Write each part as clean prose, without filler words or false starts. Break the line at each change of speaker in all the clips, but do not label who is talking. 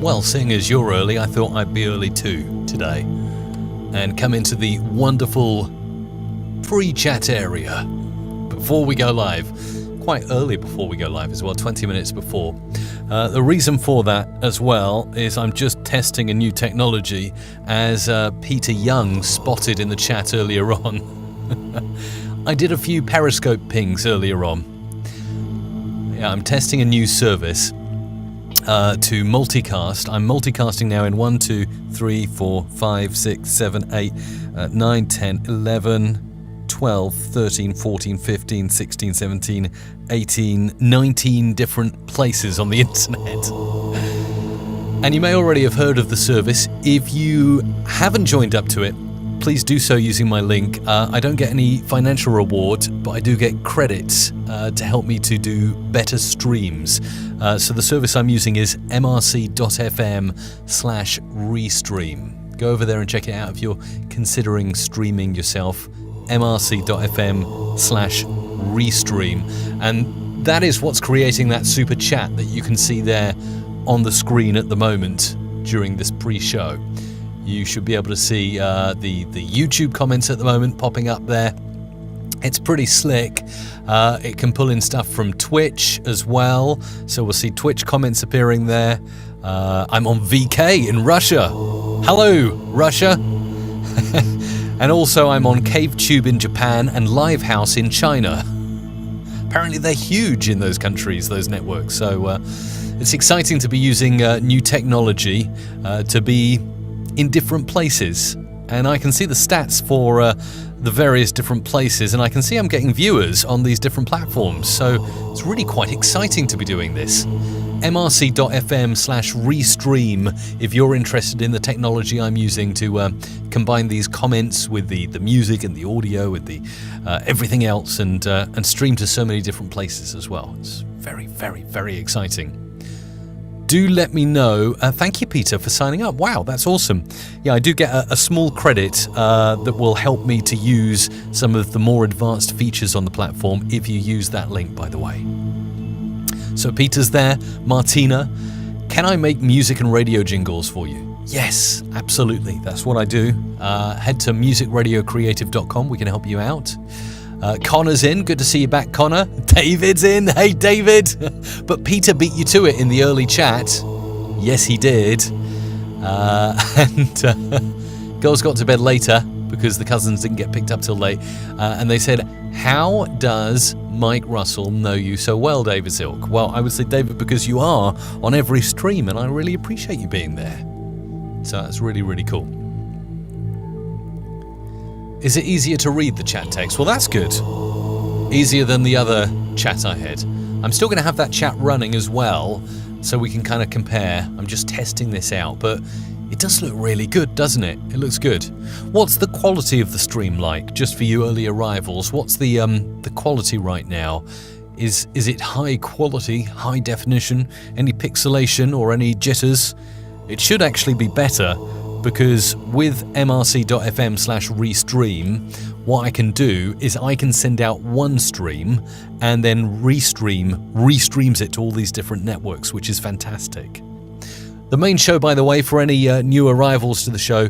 Well, seeing as you're early, I thought I'd be early too today and come into the wonderful pre-chat area before we go live. Quite early before we go live as well, 20 minutes before. The reason for that as well is I'm just testing a new technology, as Peter Young spotted in the chat earlier on. I did a few Periscope pings earlier on. Yeah, I'm testing a new service to multicast. I'm multicasting now in 1, 2, 3, 4, 5, 6, 7, 8, 9, 10, 11, 12, 13, 14, 15, 16, 17, 18, 19 different places on the internet. And you may already have heard of the service. If you haven't joined up to it, please do so using my link. I don't get any financial reward, but I do get credits to help me to do better streams. So the service I'm using is mrc.fm/restream. Go over there and check it out if you're considering streaming yourself. mrc.fm/restream. And that is what's creating that super chat that you can see there on the screen at the moment during this pre-show. You should be able to see the YouTube comments at the moment popping up there. It's pretty slick. It can pull in stuff from Twitch as well. So we'll see Twitch comments appearing there. I'm on VK in Russia. Hello, Russia. And also I'm on CaveTube in Japan and Livehouse in China. Apparently they're huge in those countries, those networks. So it's exciting to be using new technology to be in different places. And I can see the stats for the various different places, and I can see I'm getting viewers on these different platforms. So it's really quite exciting to be doing this. mrc.fm/restream if you're interested in the technology I'm using to combine these comments with the music and the audio with the everything else, and stream to so many different places as well. It's very, very, very exciting. Do let me know. Thank you, Peter, for signing up. Wow, that's awesome. Yeah, I do get a small credit that will help me to use some of the more advanced features on the platform if you use that link, by the way. So Peter's there. Martina, can I make music and radio jingles for you? Yes, absolutely. That's what I do. Head to musicradiocreative.com. We can help you out. Connor's in. Good to see you back, Connor. David's in. Hey, David. But Peter beat you to it in the early chat. Yes, he did. Girls got to bed later because the cousins didn't get picked up till late. And they said, how does Mike Russell know you so well, David Silk? Well, I would say, David, because you are on every stream, and I really appreciate you being there. So that's really, really cool. Is it easier to read the chat text? Well, that's good. Easier than the other chat I had. I'm still going to have that chat running as well, so we can kind of compare. I'm just testing this out, but it does look really good, doesn't it? It looks good. What's the quality of the stream like? Just for you early arrivals, what's the quality right now? Is it high quality, high definition, any pixelation or any jitters? It should actually be better, because with mrc.fm/restream, what I can do is I can send out one stream and then restreams it to all these different networks, which is fantastic. The main show, by the way, for any new arrivals to the show,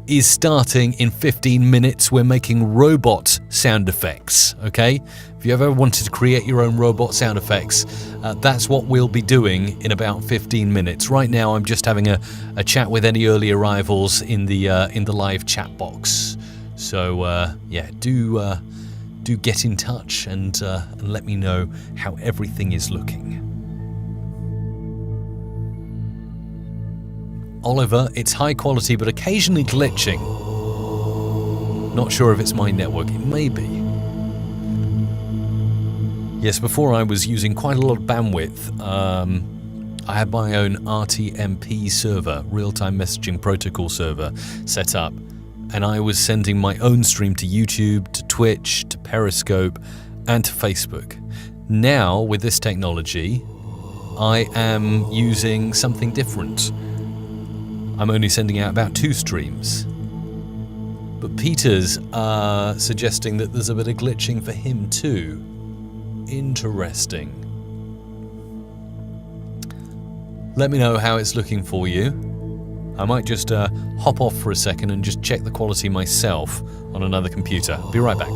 is starting in 15 minutes. We're making robot sound effects, okay? If you ever wanted to create your own robot sound effects, that's what we'll be doing in about 15 minutes. Right now, I'm just having a chat with any early arrivals in the live chat box. So, yeah, do get in touch and let me know how everything is looking. Oliver, it's high quality but occasionally glitching. Not sure if it's my network. It may be. Yes, before I was using quite a lot of bandwidth. I had my own RTMP server, real-time messaging protocol server, set up. And I was sending my own stream to YouTube, to Twitch, to Periscope, and to Facebook. Now, with this technology, I am using something different. I'm only sending out about 2 streams. But Peter's suggesting that there's a bit of glitching for him too. Interesting. Let me know how it's looking for you. I might just hop off for a second and just check the quality myself on another computer. Be right back.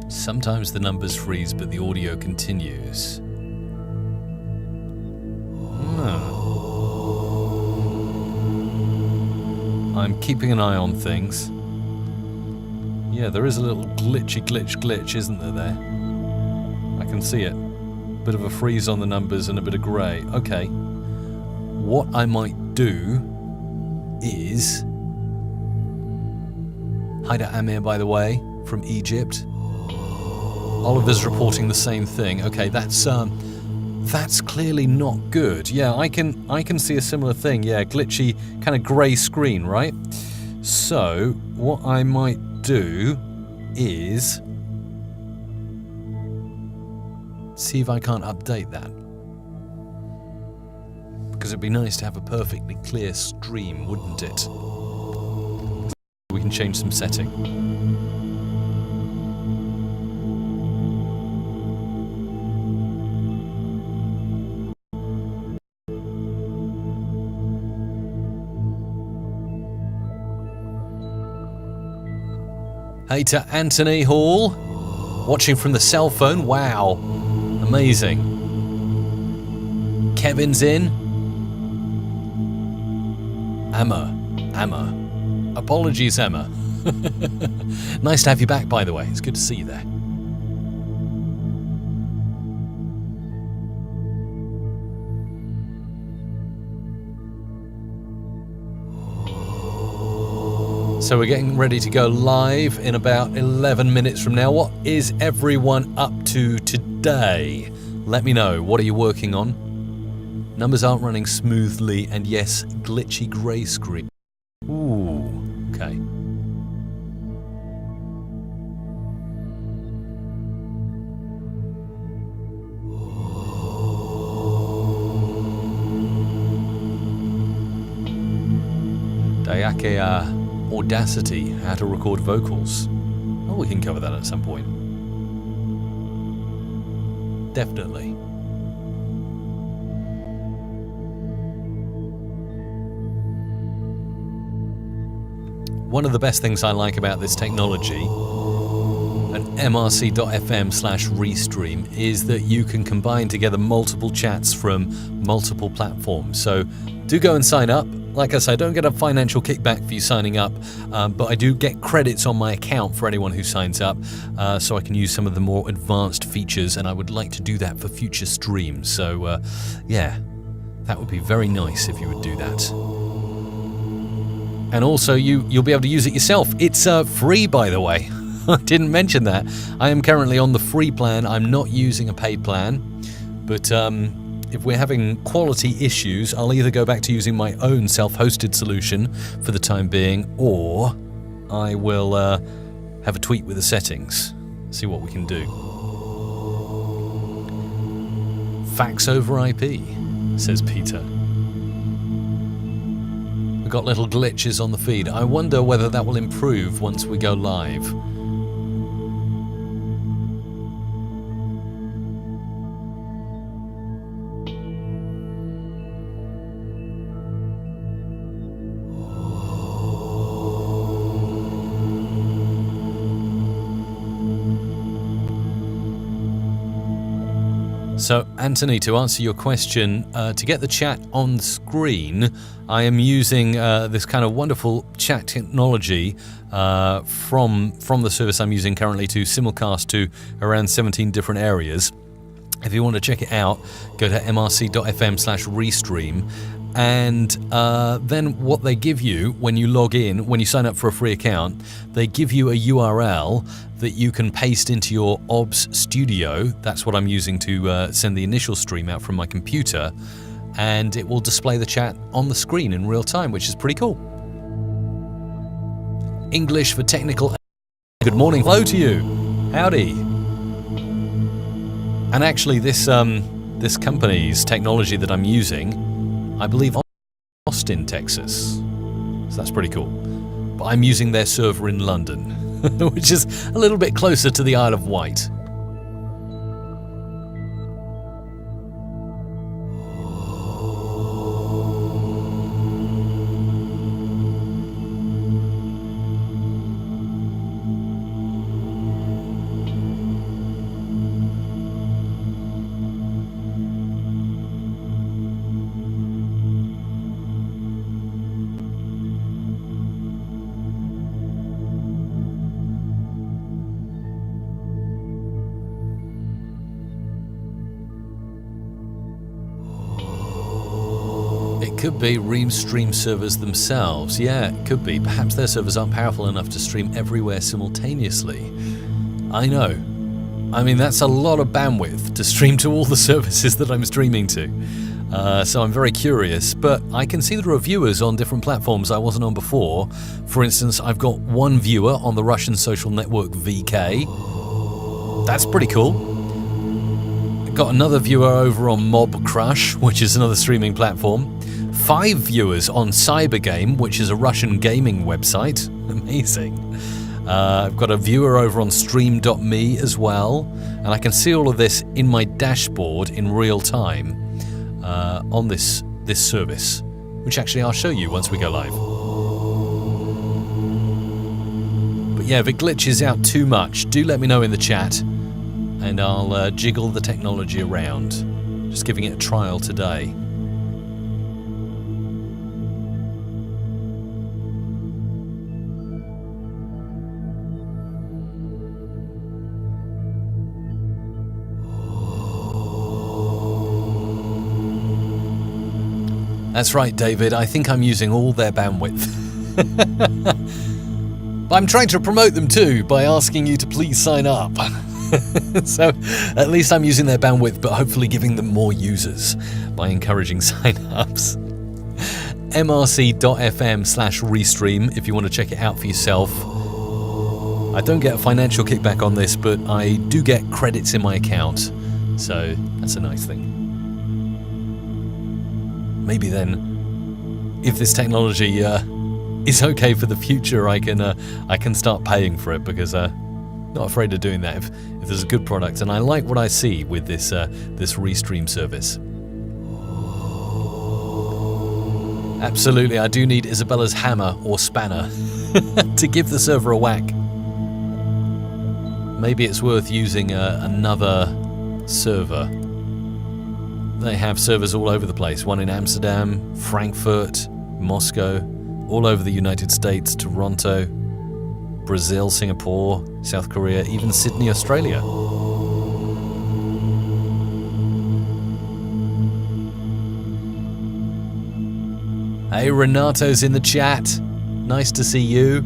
Sometimes the numbers freeze, but the audio continues. I'm keeping an eye on things. Yeah, there is a little glitch, isn't there? I can see it. Bit of a freeze on the numbers and a bit of grey. Okay. What I might do is... Hi to Amir, by the way, from Egypt. Oliver's reporting the same thing. Okay, that's clearly not good. Yeah, I can see a similar thing. Yeah, glitchy kind of grey screen, right? So what I might do is see if I can't update that, because it'd be nice to have a perfectly clear stream, wouldn't it? We can change some setting. Hey to Anthony Hall, watching from the cell phone. Wow, amazing. Kevin's in. Emma. Apologies, Emma. Nice to have you back, by the way. It's good to see you there. So we're getting ready to go live in about 11 minutes from now. What is everyone up to today? Let me know. What are you working on? Numbers aren't running smoothly, and yes, glitchy grey screen. Ooh, okay. Dayake Audacity, how to record vocals. Oh, we can cover that at some point. Definitely. One of the best things I like about this technology, and mrc.fm/restream, is that you can combine together multiple chats from multiple platforms. So do go and sign up. Like I said, I don't get a financial kickback for you signing up, but I do get credits on my account for anyone who signs up, so I can use some of the more advanced features, and I would like to do that for future streams. So, yeah, that would be very nice if you would do that. And also, you'll be able to use it yourself. It's free, by the way. I didn't mention that. I am currently on the free plan. I'm not using a paid plan, but if we're having quality issues, I'll either go back to using my own self-hosted solution for the time being, or I will have a tweak with the settings, see what we can do. Fax over IP, says Peter. We've got little glitches on the feed. I wonder whether that will improve once we go live. So, Anthony, to answer your question, to get the chat on screen, I am using this kind of wonderful chat technology from the service I'm using currently to simulcast to around 17 different areas. If you want to check it out, go to mrc.fm/restream. And then what they give you when you log in, when you sign up for a free account, they give you a URL that you can paste into your OBS studio. That's what I'm using to send the initial stream out from my computer. And it will display the chat on the screen in real time, which is pretty cool. English for technical. Good morning. Hello to you. Howdy. And actually, this company's technology that I'm using, I believe Austin, Texas. So that's pretty cool. But I'm using their server in London, which is a little bit closer to the Isle of Wight. Could be Restream servers themselves. Yeah, it could be. Perhaps their servers aren't powerful enough to stream everywhere simultaneously. I know. I mean, that's a lot of bandwidth to stream to all the services that I'm streaming to. So I'm very curious, but I can see there are viewers on different platforms I wasn't on before. For instance, I've got one viewer on the Russian social network VK. That's pretty cool. Got another viewer over on Mob Crush, which is another streaming platform. 5 viewers on Cybergame, which is a Russian gaming website. Amazing. I've got a viewer over on Stream.me as well, and I can see all of this in my dashboard in real time on this service, which actually I'll show you once we go live. But yeah, if it glitches out too much, do let me know in the chat, and I'll jiggle the technology around. Just giving it a trial today. That's right, David. I think I'm using all their bandwidth. But I'm trying to promote them too by asking you to please sign up. So at least I'm using their bandwidth, but hopefully giving them more users by encouraging sign-ups. mrc.fm/restream if you want to check it out for yourself. I don't get a financial kickback on this, but I do get credits in my account. So that's a nice thing. Maybe then, if this technology is okay for the future, I can start paying for it, because not afraid of doing that if there's a good product, and I like what I see with this Restream service. Absolutely, I do need Isabella's hammer or spanner to give the server a whack. Maybe it's worth using another server. They have servers all over the place, one in Amsterdam, Frankfurt, Moscow, all over the United States, Toronto, Brazil, Singapore, South Korea, even Sydney, Australia. Hey, Renato's in the chat. Nice to see you.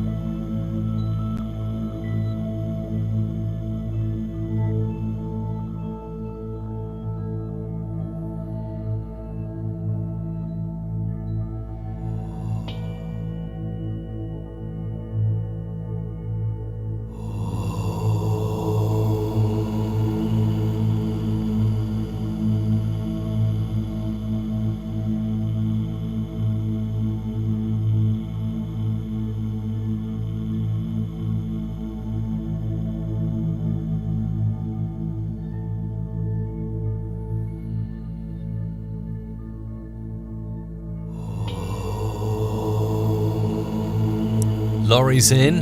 Laurie's in.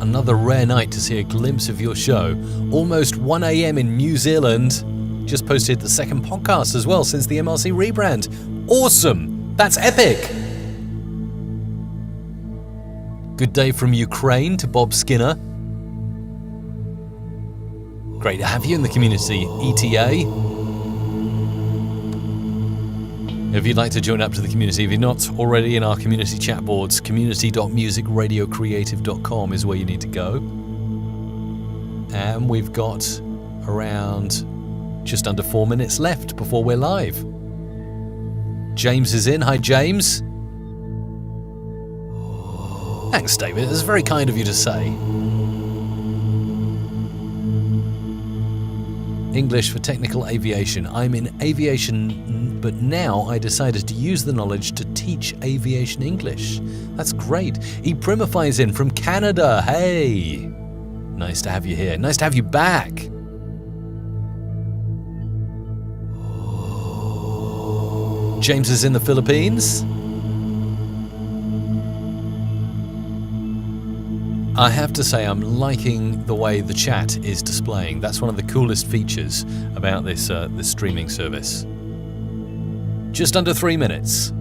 Another rare night to see a glimpse of your show. Almost 1 a.m. in New Zealand. Just posted the second podcast as well since the MRC rebrand. Awesome! That's epic! Good day from Ukraine to Bob Skinner. Great to have you in the community, ETA. If you'd like to join up to the community, if you're not already in our community chat boards, community.musicradiocreative.com is where you need to go. And we've got around just under 4 minutes left before we're live. James is in. Hi, James. Thanks, David. It's very kind of you to say. English for technical aviation. I'm in aviation, but now I decided to use the knowledge to teach aviation English. That's great. Eprimify is in from Canada. Hey! Nice to have you here. Nice to have you back. James is in the Philippines. I have to say I'm liking the way the chat is displaying. That's one of the coolest features about this streaming service. Just under 3 minutes.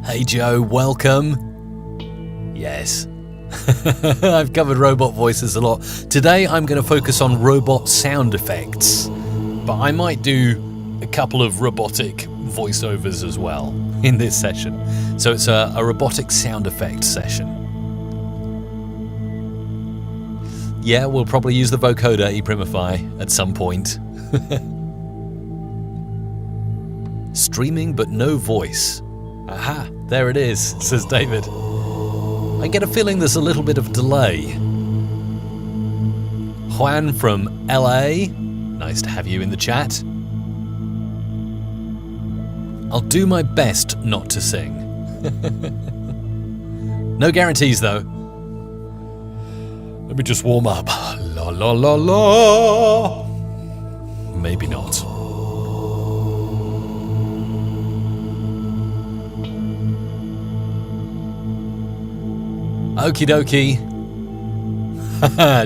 Hey Joe, welcome. Yes. I've covered robot voices a lot. Today I'm going to focus on robot sound effects, but I might do a couple of robotic voiceovers as well in this session. So it's a robotic sound effect session. Yeah, we'll probably use the vocoder Eprimify at some point. Streaming but no voice. Aha, there it is, says David. I get a feeling there's a little bit of delay. Juan from LA, nice to have you in the chat. I'll do my best not to sing. No guarantees though. Let me just warm up. La la la la. Maybe not. Okie dokie.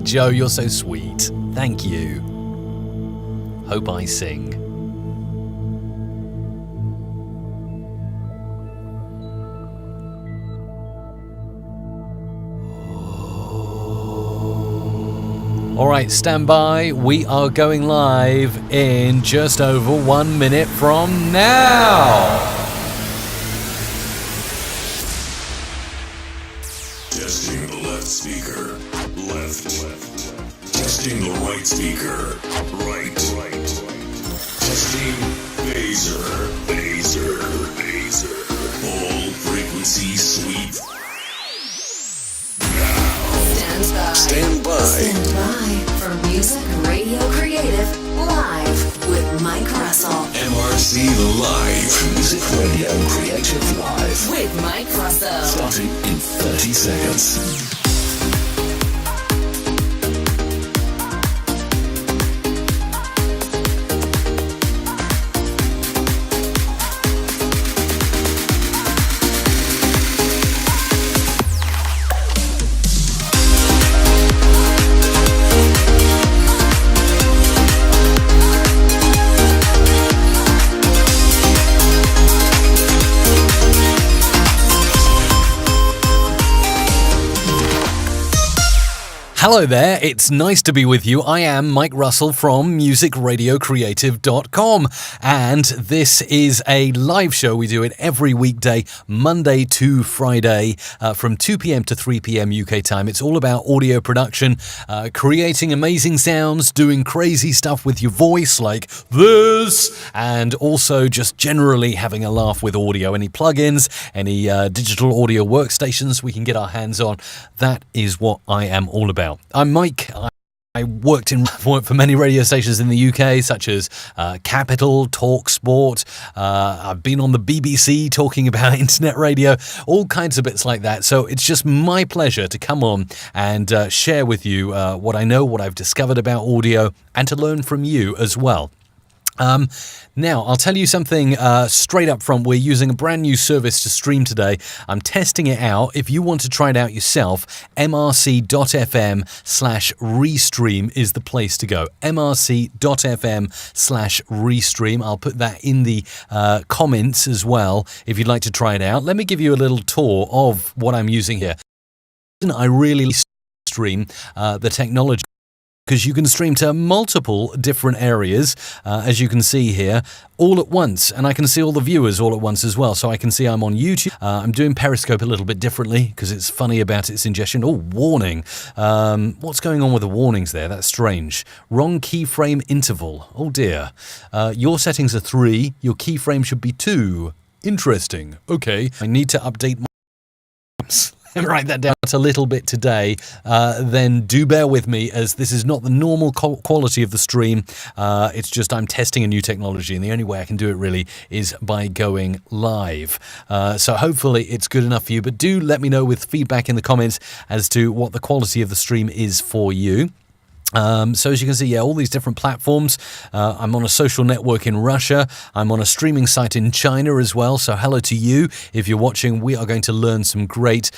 Joe, you're so sweet. Thank you. Hope I sing. Alright, stand by. We are going live in just over 1 minute from now.
Testing the left speaker, left. Testing the right speaker, right. Testing phaser. Full frequency sweep. Now, stand by
for Music Radio Creative Live with Mike Russell.
MRC Live. Music Radio Creative Live.
With Mike Russell.
Starting in 30 seconds.
Hello there, it's nice to be with you. I am Mike Russell from musicradiocreative.com, and this is a live show. We do it every weekday, Monday to Friday, from 2 p.m. to 3 p.m. UK time. It's all about audio production, creating amazing sounds, doing crazy stuff with your voice like this, and also just generally having a laugh with audio. Any plugins, any digital audio workstations we can get our hands on, that is what I am all about. I'm Mike. I worked for many radio stations in the UK, such as Capital, Talk Sport. I've been on the BBC talking about internet radio, all kinds of bits like that. So it's just my pleasure to come on and share with you what I know, what I've discovered about audio, and to learn from you as well. Now, I'll tell you something straight up front. We're using a brand new service to stream today. I'm testing it out. If you want to try it out yourself, mrc.fm/restream is the place to go. mrc.fm/restream. I'll put that in the comments as well if you'd like to try it out. Let me give you a little tour of what I'm using here. I really stream the technology, because you can stream to multiple different areas, as you can see here, all at once. And I can see all the viewers all at once as well. So I can see I'm on YouTube. I'm doing Periscope a little bit differently because it's funny about its ingestion. Oh, warning. What's going on with the warnings there? That's strange. Wrong keyframe interval. Oh, dear. Your settings are 3. Your keyframe should be 2. Interesting. Okay. I need to update my... write that down a little bit today, then do bear with me, as this is not the normal quality of the stream. It's just I'm testing a new technology, and the only way I can do it really is by going live. So hopefully it's good enough for you, but do let me know with feedback in the comments as to what the quality of the stream is for you. So as you can see, all these different platforms. I'm on a social network in Russia. I'm on a streaming site in China as well. So hello to you. If you're watching, we are going to learn some great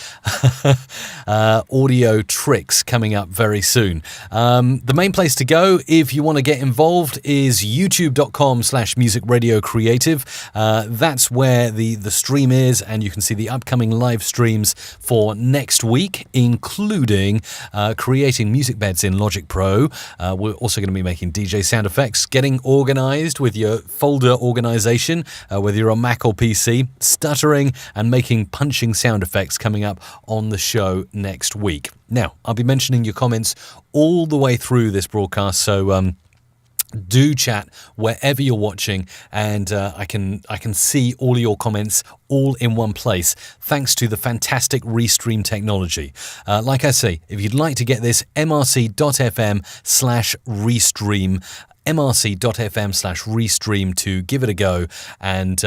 audio tricks coming up very soon. The main place to go if you want to get involved is youtube.com/musicradiocreative. That's where the stream is, and you can see the upcoming live streams for next week, including creating music beds in Logic Pro. We're also going to be making DJ sound effects, getting organized with your folder organization, whether you're on Mac or PC, stuttering and making punching sound effects coming up on the show next week. Now, I'll be mentioning your comments all the way through this broadcast, so do chat wherever you're watching, and I can see all your comments all in one place, thanks to the fantastic Restream technology. Like I say, if you'd like to get this, mrc.fm/restream, mrc.fm/restream to give it a go and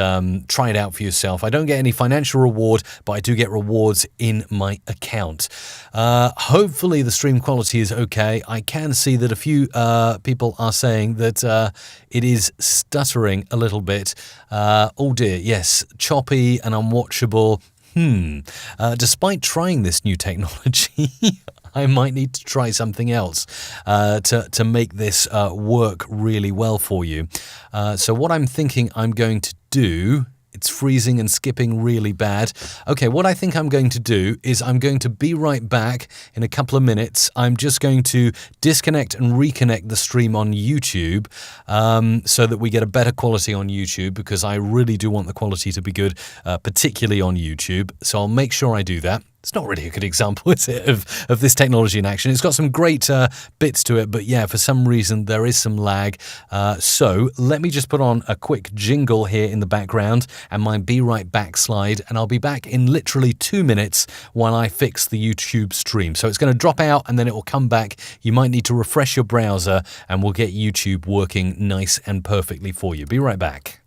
try it out for yourself. I don't get any financial reward, but I do get rewards in my account. Hopefully the stream quality is okay. I can see that a few people are saying that it is stuttering a little bit. Oh dear, yes, choppy and unwatchable. Despite trying this new technology, I might need to try something else to make this work really well for you. So what I'm thinking I'm going to do... It's freezing and skipping really bad. Okay, what I think I'm going to do is I'm going to be right back in a couple of minutes. I'm just going to disconnect and reconnect the stream on YouTube so that we get a better quality on YouTube, because I really do want the quality to be good, particularly on YouTube. So I'll make sure I do that. It's not really a good example, is it, of this technology in action. It's got some great bits to it, but yeah, for some reason there is some lag. So let me just put on a quick jingle here in the background and my Be Right Back slide, and I'll be back in literally 2 minutes while I fix the YouTube stream. So it's going to drop out and then it will come back. You might need to refresh your browser and we'll get YouTube working nice and perfectly for you. Be right back.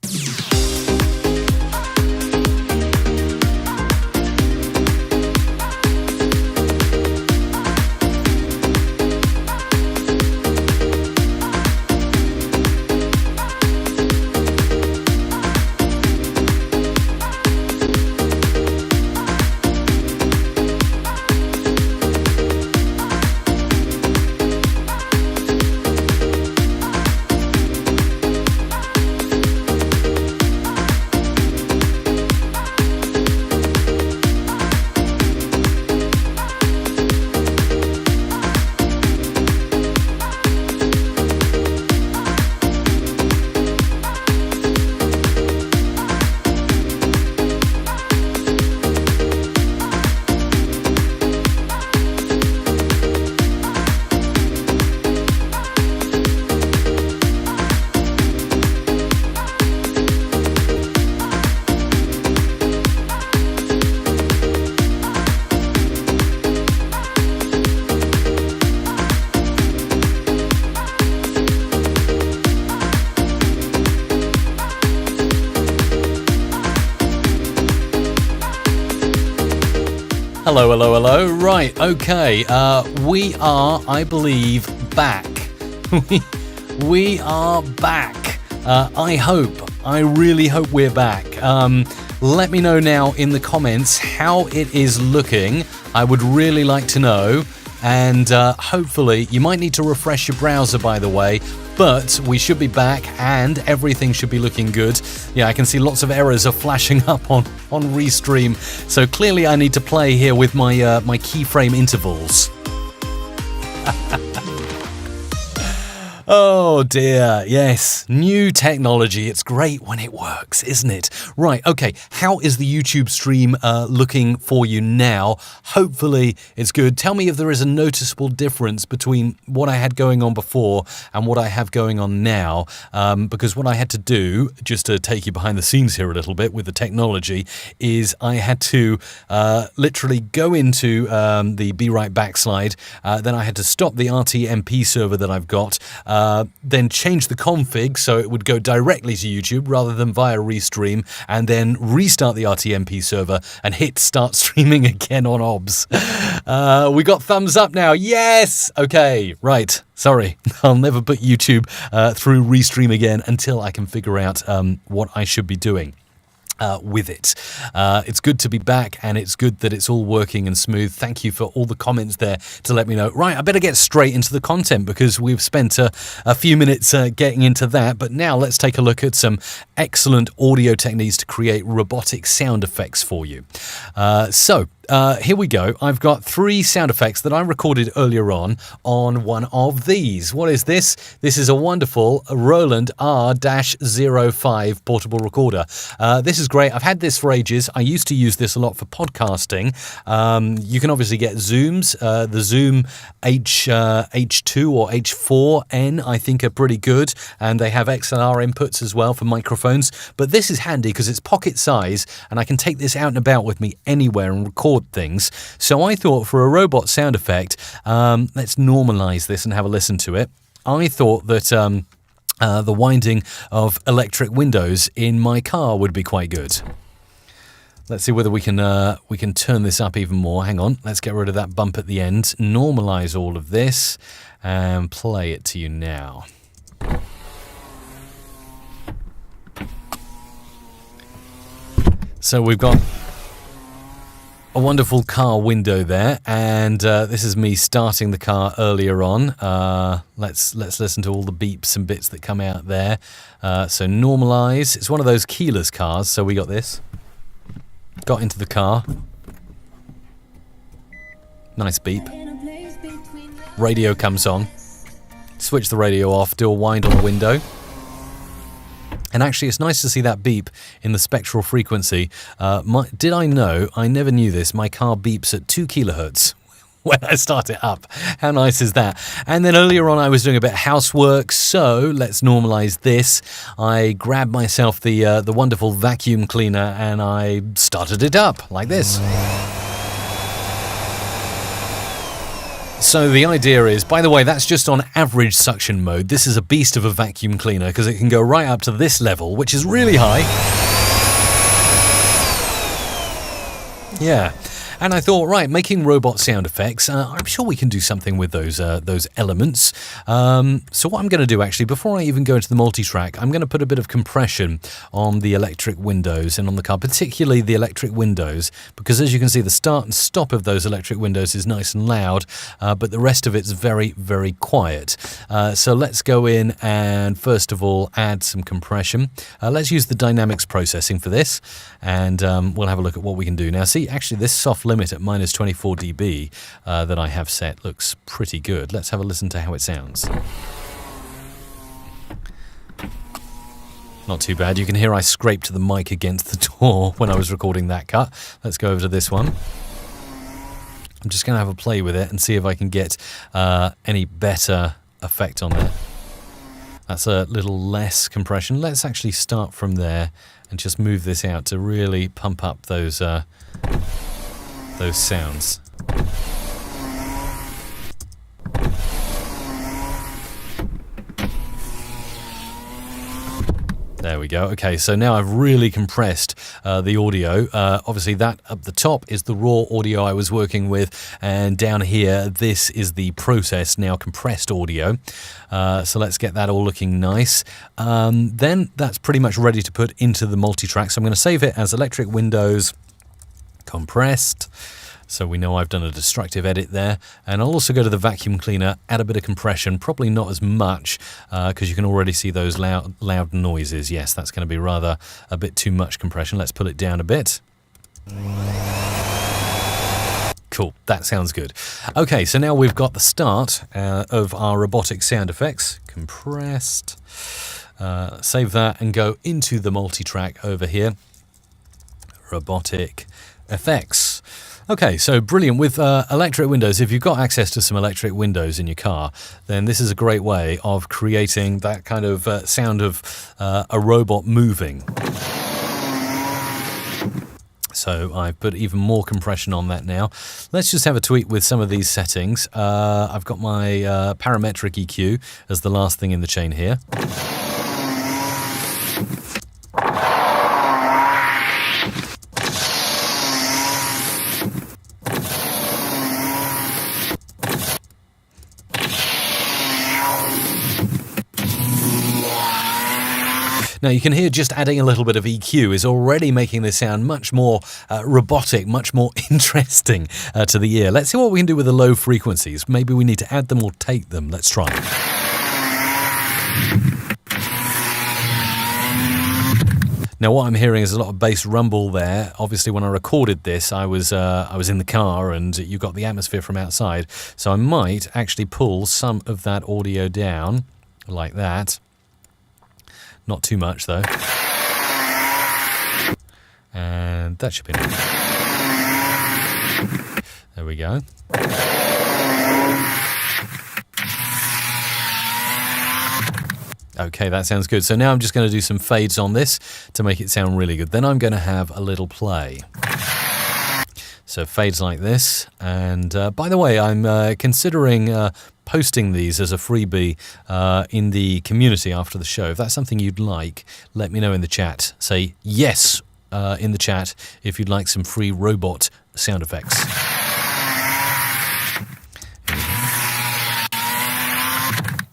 Hello, hello, hello. Right, okay. We are, I believe, back. We are back. I really hope we're back. Let me know now in the comments how it is looking. I would really like to know. And hopefully, you might need to refresh your browser, by the way, but we should be back and everything should be looking good. Yeah, I can see lots of errors are flashing up on Restream, so clearly I need to play here with my keyframe intervals. Oh dear, yes, new technology. It's great when it works, isn't it? Right, okay, how is the YouTube stream looking for you now? Hopefully it's good. Tell me if there is a noticeable difference between what I had going on before and what I have going on now, because what I had to do, just to take you behind the scenes here a little bit with the technology, is I had to literally go into the Be Right Back slide, then I had to stop the RTMP server that I've got, then change the config so it would go directly to YouTube rather than via Restream, and then restart the RTMP server and hit start streaming again on OBS. We got thumbs up now. Yes! Okay, right. Sorry, I'll never put YouTube through Restream again until I can figure out what I should be doing with it. It's good to be back, and it's good that it's all working and smooth. Thank you for all the comments there to let me know. Right, I better get straight into the content because we've spent a few minutes getting into that, but now let's take a look at some excellent audio techniques to create robotic sound effects for you. Here we go. I've got 3 sound effects that I recorded earlier on one of these. What is this? This is a wonderful Roland R-05 portable recorder. This is great. I've had this for ages. I used to use this a lot for podcasting. You can obviously get Zooms. The Zoom H2 or H4N, I think, are pretty good. And they have XLR inputs as well for microphones. But this is handy because it's pocket size and I can take this out and about with me anywhere and record things. So I thought for a robot sound effect, let's normalize this and have a listen to it. I thought that the winding of electric windows in my car would be quite good. Let's see whether we can turn this up even more. Hang on, let's get rid of that bump at the end, normalize all of this and play it to you now. So we've got a wonderful car window there, and this is me starting the car earlier on. Let's listen to all the beeps and bits that come out there. So normalize. It's one of those keyless cars, so we got this. Got into the car. Nice beep. Radio comes on. Switch the radio off, do a wind on the window. And actually, it's nice to see that beep in the spectral frequency. Did I know? I never knew this. My car beeps at 2 kilohertz when I start it up. How nice is that? And then earlier on, I was doing a bit of housework, so let's normalize this. I grabbed myself the wonderful vacuum cleaner and I started it up like this. So the idea is, by the way, that's just on average suction mode. This is a beast of a vacuum cleaner because it can go right up to this level, which is really high. Yeah. And I thought, right, making robot sound effects, I'm sure we can do something with those elements. So what I'm going to do, actually, before I even go into the multi-track, I'm going to put a bit of compression on the electric windows and on the car, particularly the electric windows, because as you can see, the start and stop of those electric windows is nice and loud, but the rest of it's very, very quiet. So let's go in and, first of all, add some compression. Let's use the dynamics processing for this, and we'll have a look at what we can do. Now, see, actually, this soft limit at minus 24 dB that I have set looks pretty good. Let's have a listen to how it sounds. Not too bad. You can hear I scraped the mic against the door when I was recording that cut. Let's go over to this one. I'm just going to have a play with it and see if I can get any better effect on there. That's a little less compression. Let's actually start from there and just move this out to really pump up those sounds. There we go. Okay, so now I've really compressed the audio. Obviously, that up the top is the raw audio I was working with, and down here, this is the processed, now compressed audio. So let's get that all looking nice. Then that's pretty much ready to put into the multitrack. So I'm going to save it as Electric Windows compressed. So we know I've done a destructive edit there. And I'll also go to the vacuum cleaner, add a bit of compression, probably not as much because you can already see those loud noises. Yes, that's going to be rather a bit too much compression. Let's pull it down a bit. Cool, that sounds good. Okay, so now we've got the start of our robotic sound effects. Compressed. Save that and go into the multi-track over here. Robotic effects. Okay, so brilliant. With electric windows, if you've got access to some electric windows in your car, then this is a great way of creating that kind of sound of a robot moving. So I've put even more compression on that now. Let's just have a tweak with some of these settings. I've got my parametric EQ as the last thing in the chain here. Now you can hear just adding a little bit of EQ is already making this sound much more robotic, much more interesting to the ear. Let's see what we can do with the low frequencies. Maybe we need to add them or take them. Let's try. Now what I'm hearing is a lot of bass rumble there. Obviously when I recorded this I was in the car and you got the atmosphere from outside. So I might actually pull some of that audio down like that. Not too much though. And that should be enough. There we go. Okay, that sounds good. So now I'm just going to do some fades on this to make it sound really good. Then I'm going to have a little play. So fades like this. And by the way, I'm considering posting these as a freebie in the community after the show. If that's something you'd like, let me know in the chat. Say yes in the chat if you'd like some free robot sound effects.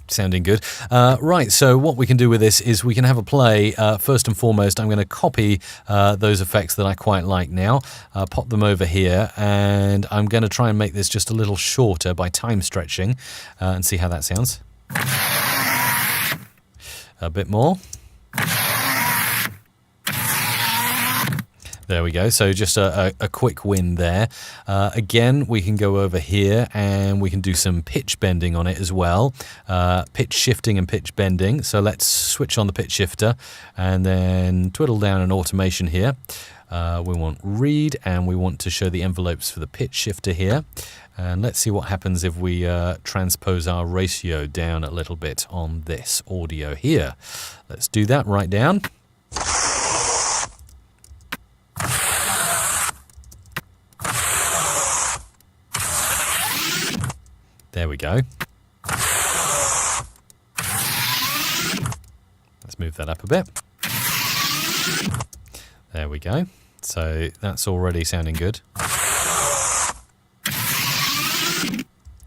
Sounding good. Right, so what we can do with this is we can have a play. First and foremost, I'm going to copy those effects that I quite like now, pop them over here, and I'm going to try and make this just a little shorter by time stretching and see how that sounds. A bit more. There we go. So just a quick win there. Again, we can go over here and we can do some pitch bending on it as well. Pitch shifting and pitch bending. So let's switch on the pitch shifter and then twiddle down an automation here. We want read and we want to show the envelopes for the pitch shifter here. And let's see what happens if we transpose our ratio down a little bit on this audio here. Let's do that right down. There we go. Let's move that up a bit. There we go. So that's already sounding good.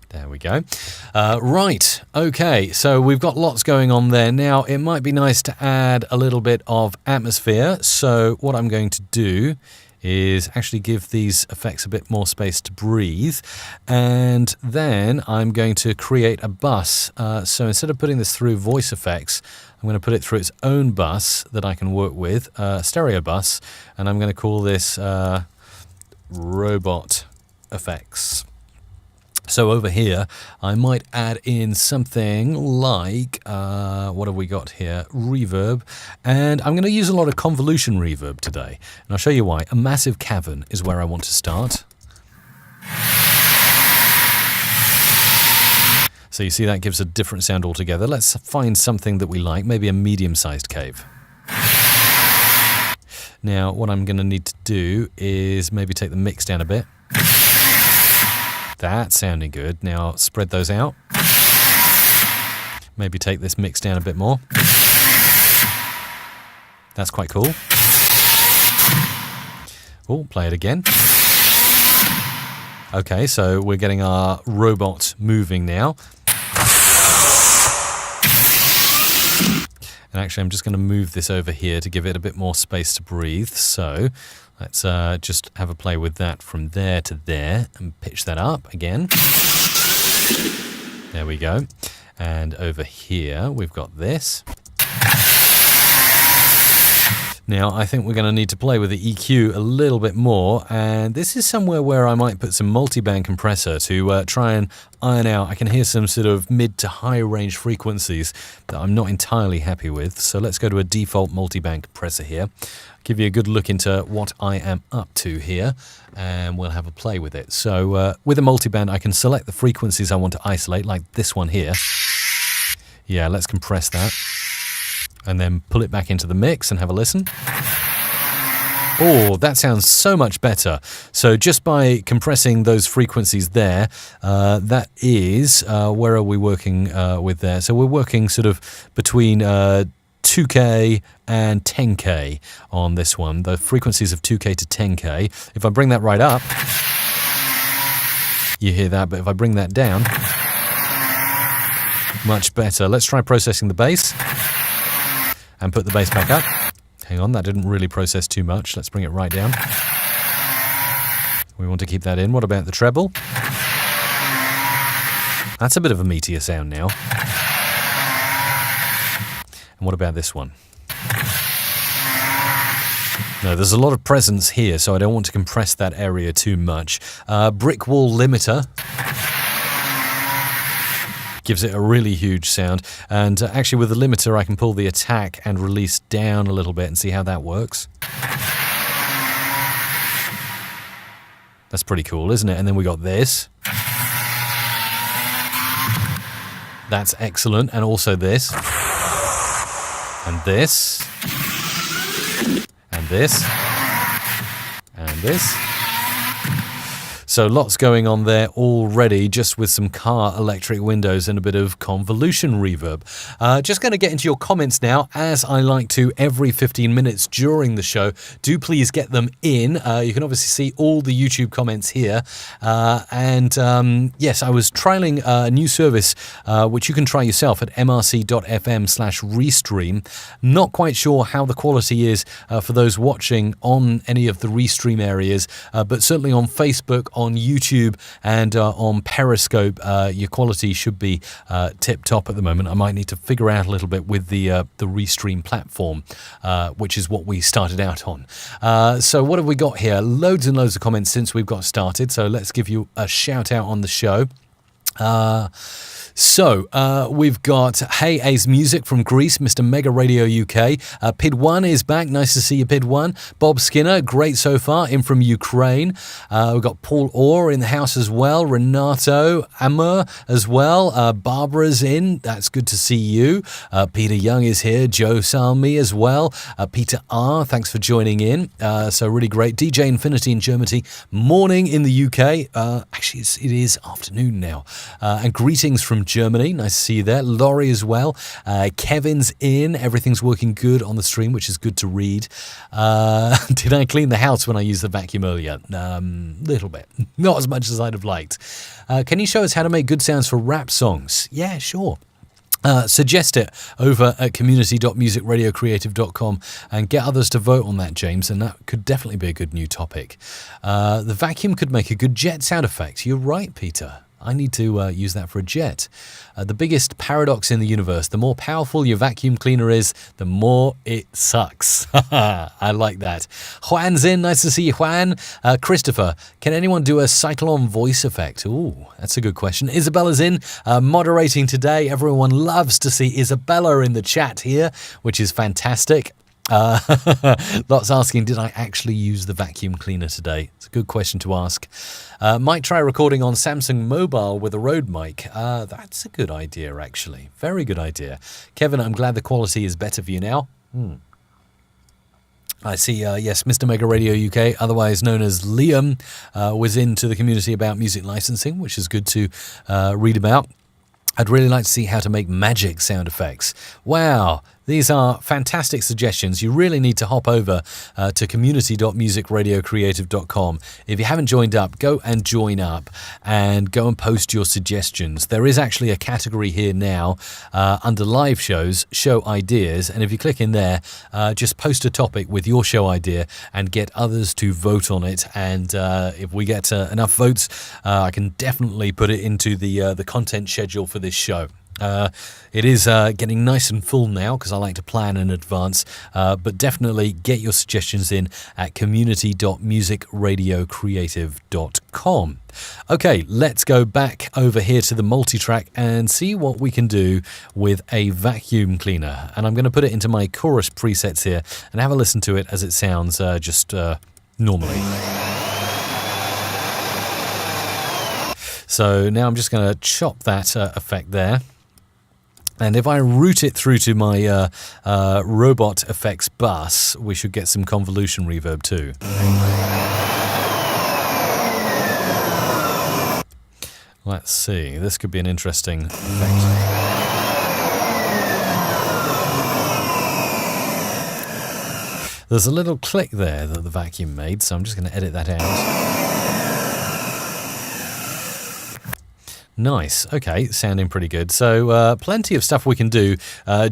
There we go. Right, okay, so we've got lots going on there. Now, it might be nice to add a little bit of atmosphere. So what I'm going to do is actually give these effects a bit more space to breathe, and then I'm going to create a bus. So instead of putting this through voice effects, I'm going to put it through its own bus that I can work with, stereo bus, and I'm going to call this robot effects. So over here, I might add in something like, what have we got here? Reverb. And I'm going to use a lot of convolution reverb today. And I'll show you why. A massive cavern is where I want to start. So you see that gives a different sound altogether. Let's find something that we like, maybe a medium-sized cave. Now, what I'm going to need to do is maybe take the mix down a bit. That's sounding good. Now spread those out. Maybe take this mix down a bit more. That's quite cool. Oh, play it again. Okay, so we're getting our robot moving now. And actually, I'm just going to move this over here to give it a bit more space to breathe. So let's just have a play with that from there to there and pitch that up again. There we go. And over here, we've got this. Now, I think we're going to need to play with the EQ a little bit more, and this is somewhere where I might put some multiband compressor to try and iron out. I can hear some sort of mid to high range frequencies that I'm not entirely happy with, so let's go to a default multiband compressor here. Give you a good look into what I am up to here, and we'll have a play with it. So with a multiband, I can select the frequencies I want to isolate, like this one here. Yeah, let's compress that. And then pull it back into the mix and have a listen. Oh, that sounds so much better. So just by compressing those frequencies there, that is, where are we working with there? So we're working sort of between 2K and 10K on this one. The frequencies of 2K to 10K. If I bring that right up, you hear that, but if I bring that down, much better. Let's try processing the bass. And put the bass back up. Hang on, that didn't really process too much. Let's bring it right down. We want to keep that in. What about the treble? That's a bit of a meatier sound now. And what about this one? No, there's a lot of presence here, so I don't want to compress that area too much. Brick wall limiter. Gives it a really huge sound, and actually with the limiter I can pull the attack and release down a little bit and see how that works. That's pretty cool, isn't it? And then we got this. That's excellent, and also this. And this. And this. And this. So lots going on there already, just with some car electric windows and a bit of convolution reverb. Just going to get into your comments now, as I like to every 15 minutes during the show. Do please get them in. You can obviously see all the YouTube comments here. Yes, I was trialing a new service, which you can try yourself at mrc.fm/restream. Not quite sure how the quality is for those watching on any of the restream areas, but certainly on Facebook, on YouTube and on Periscope, your quality should be tip-top at the moment. I might need to figure out a little bit with the Restream platform, which is what we started out on. So what have we got here? Loads and loads of comments since we've got started, so let's give you a shout-out on the show. We've got Hey A's Music from Greece, Mr. Mega Radio UK. Pid1 is back. Nice to see you, Pid1. Bob Skinner, great so far, in from Ukraine. We've got Paul Orr in the house as well. Renato Amur as well. Barbara's in. That's good to see you. Peter Young is here. Joe Salmi as well. Peter R, thanks for joining in. So really great. DJ Infinity in Germany. Morning in the UK. Actually, it is afternoon now. And greetings from Germany. Nice to see you there. Laurie as well. Kevin's in. Everything's working good on the stream, which is good to read. Did I clean the house when I used the vacuum earlier? Little bit. Not as much as I'd have liked. Can you show us how to make good sounds for rap songs? Yeah, sure. Suggest it over at community.musicradiocreative.com and get others to vote on that, James, and that could definitely be a good new topic. The vacuum could make a good jet sound effect. You're right, Peter. I need to use that for a jet. The biggest paradox in the universe: the more powerful your vacuum cleaner is, the more it sucks. I like that. Juan's in. Nice to see you, Juan. Christopher, can anyone do a cyclone voice effect? Ooh, that's a good question. Isabella's in, moderating today. Everyone loves to see Isabella in the chat here, which is fantastic. Lots asking, did I actually use the vacuum cleaner today? It's a good question to ask. Might try recording on Samsung Mobile with a Rode mic. That's a good idea, actually. Very good idea. Kevin, I'm glad the quality is better for you now. I see, yes, Mr. Mega Radio UK, otherwise known as Liam, was into the community about music licensing, which is good to read about. I'd really like to see how to make magic sound effects. Wow, These are fantastic suggestions. You really need to hop over to community.musicradiocreative.com. If you haven't joined up, go and join up and go and post your suggestions. There is actually a category here now under live shows, show ideas, and if you click in there, just post a topic with your show idea and get others to vote on it. And if we get enough votes, I can definitely put it into the content schedule for this show. It is getting nice and full now because I like to plan in advance, but definitely get your suggestions in at community.musicradiocreative.com. Okay, let's go back over here to the multitrack and see what we can do with a vacuum cleaner. And I'm going to put it into my chorus presets here and have a listen to it as it sounds just normally. So now I'm just going to chop that effect there. And if I route it through to my robot effects bus, we should get some convolution reverb too. Let's see, this could be an interesting effect. There's a little click there that the vacuum made, so I'm just going to edit that out. Nice. Okay, sounding pretty good. So plenty of stuff we can do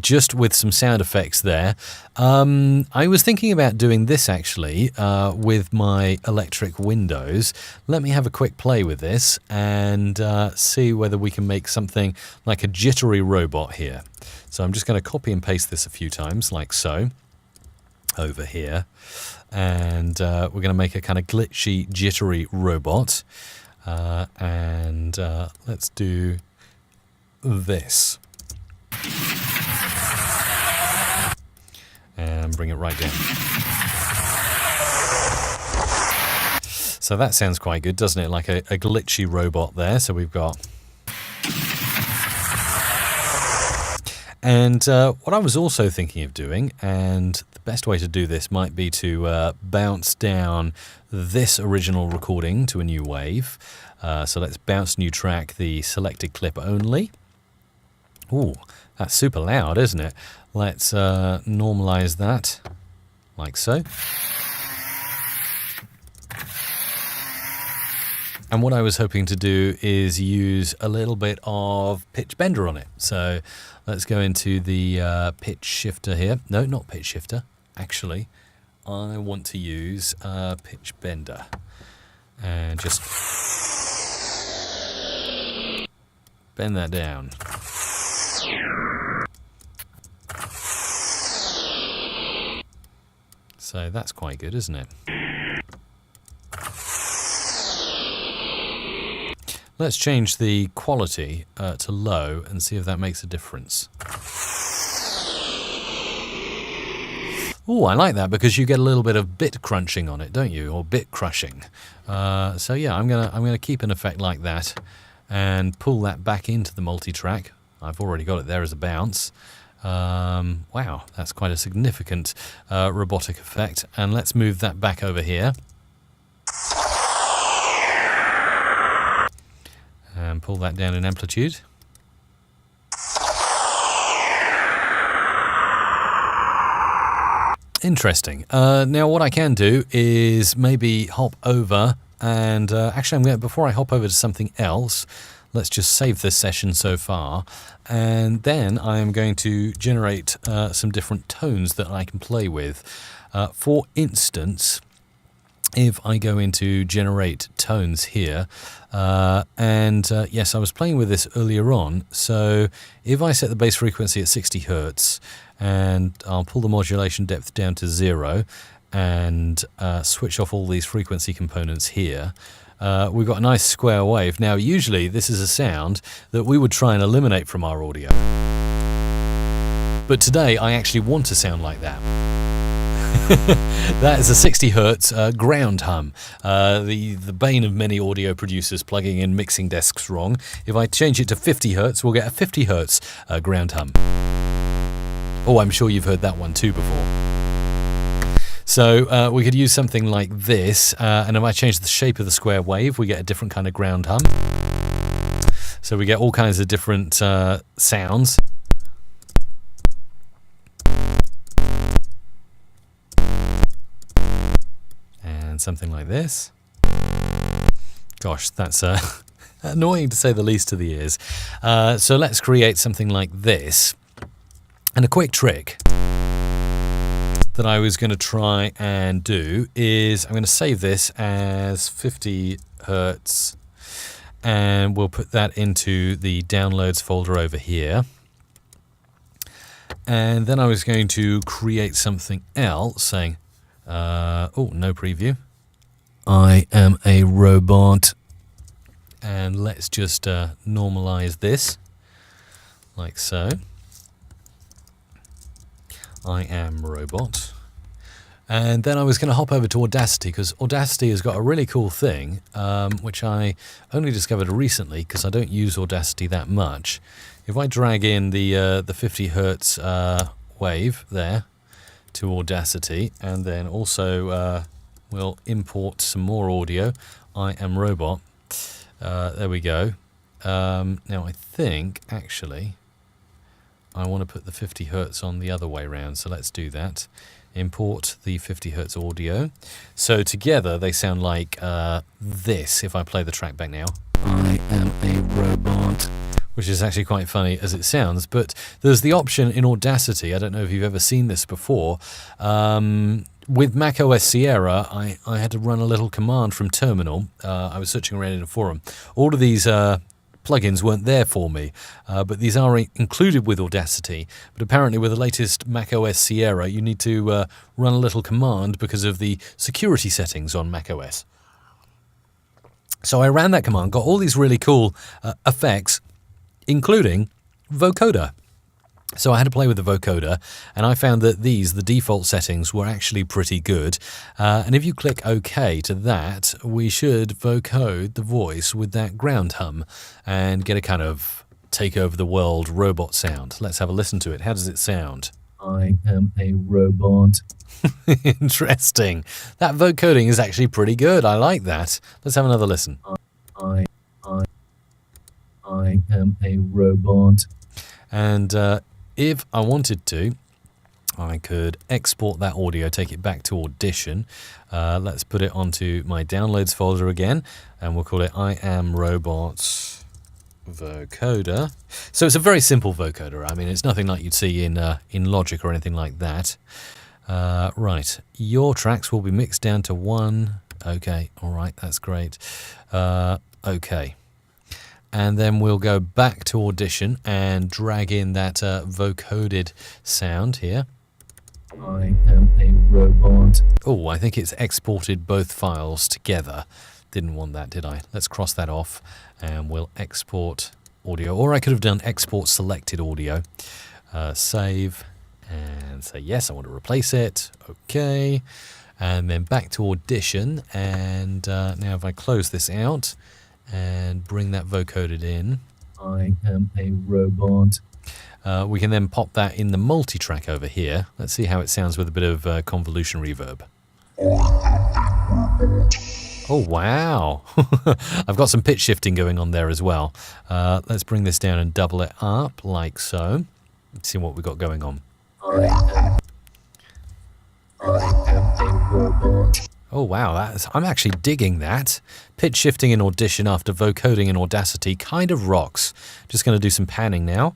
just with some sound effects there. I was thinking about doing this actually with my electric windows. Let me have a quick play with this and see whether we can make something like a jittery robot here. So I'm just going to copy and paste this a few times like so over here. And we're going to make a kind of glitchy, jittery robot. And let's do this. And bring it right down. So that sounds quite good, doesn't it? Like a glitchy robot there. So we've got... And what I was also thinking of doing, and the best way to do this might be to bounce down this original recording to a new wave. So let's bounce new track, the selected clip only. Ooh, that's super loud, isn't it? Let's normalize that like so. And what I was hoping to do is use a little bit of pitch bender on it. So let's go into the pitch shifter here. No, not pitch shifter. Actually, I want to use pitch bender. And just bend that down. So that's quite good, isn't it? Let's change the quality to low and see if that makes a difference. Oh, I like that because you get a little bit of bit crunching on it, don't you? Or bit crushing. So yeah, I'm gonna keep an effect like that and pull that back into the multi-track. I've already got it there as a bounce. Wow, that's quite a significant robotic effect. And let's move that back over here. And pull that down in amplitude. Interesting. Now what I can do is maybe hop over and actually before I hop over to something else, let's just save this session so far, and then I am going to generate some different tones that I can play with. For instance, if I go into generate tones here, yes, I was playing with this earlier on, so if I set the bass frequency at 60 Hertz, and I'll pull the modulation depth down to 0, and switch off all these frequency components here, we've got a nice square wave. Now, usually this is a sound that we would try and eliminate from our audio, but today I actually want to sound like that. That is a 60 Hertz ground hum, the bane of many audio producers plugging in mixing desks wrong. If I change it to 50 Hertz, we'll get a 50 Hertz ground hum. Oh, I'm sure you've heard that one too before. So we could use something like this, and if I change the shape of the square wave, we get a different kind of ground hum. So we get all kinds of different sounds. something like this. Gosh, that's annoying to say the least to the ears. So let's create something like this. And a quick trick that I was going to try and do is I'm going to save this as 50 hertz, and we'll put that into the downloads folder over here. And then I was going to create something else saying, oh, no preview. I am a robot. And let's just normalize this like so. I am robot. And then I was going to hop over to Audacity, because Audacity has got a really cool thing, which I only discovered recently because I don't use Audacity that much. If I drag in the 50 hertz wave there to Audacity, and then also we'll import some more audio, I am robot. There we go. Now I think actually I want to put the 50 hertz on the other way around, so let's do that. Import the 50 hertz audio. So together they sound like this if I play the track back now. I am a robot. Which is actually quite funny as it sounds, but there's the option in Audacity, I don't know if you've ever seen this before, with macOS Sierra, I had to run a little command from terminal. I was searching around in a forum. All of these plugins weren't there for me, but these are included with Audacity. But apparently with the latest macOS Sierra, you need to run a little command because of the security settings on macOS. So I ran that command, got all these really cool effects, including vocoder. So I had to play with the vocoder, and I found that the default settings, were actually pretty good. And if you click OK to that, we should vocode the voice with that ground hum and get a kind of take over the world robot sound. Let's have a listen to it. How does it sound? I am a robot. Interesting. That vocoding is actually pretty good. I like that. Let's have another listen. I am a robot. And if I wanted to, I could export that audio, take it back to Audition. Let's put it onto my downloads folder again, and we'll call it I Am Robot Vocoder. So it's a very simple vocoder. I mean, it's nothing like you'd see in Logic or anything like that. Right, your tracks will be mixed down to 1. Okay, all right, that's great. Okay. And then we'll go back to Audition and drag in that vocoded sound here. I am a robot. Oh, I think it's exported both files together. Didn't want that, did I? Let's cross that off and we'll export audio. Or I could have done export selected audio. Save and say, yes, I want to replace it. Okay. And then back to Audition. And now if I close this out and bring that vocoded in. I am a robot. We can then pop that in the multi-track over here. Let's see how it sounds with a bit of convolution reverb. Oh, wow. I've got some pitch shifting going on there as well. Let's bring this down and double it up like so. Let's see what we've got going on. I am a robot. Oh wow, I'm actually digging that. Pitch shifting in Audition after vocoding in Audacity kind of rocks. Just going to do some panning now.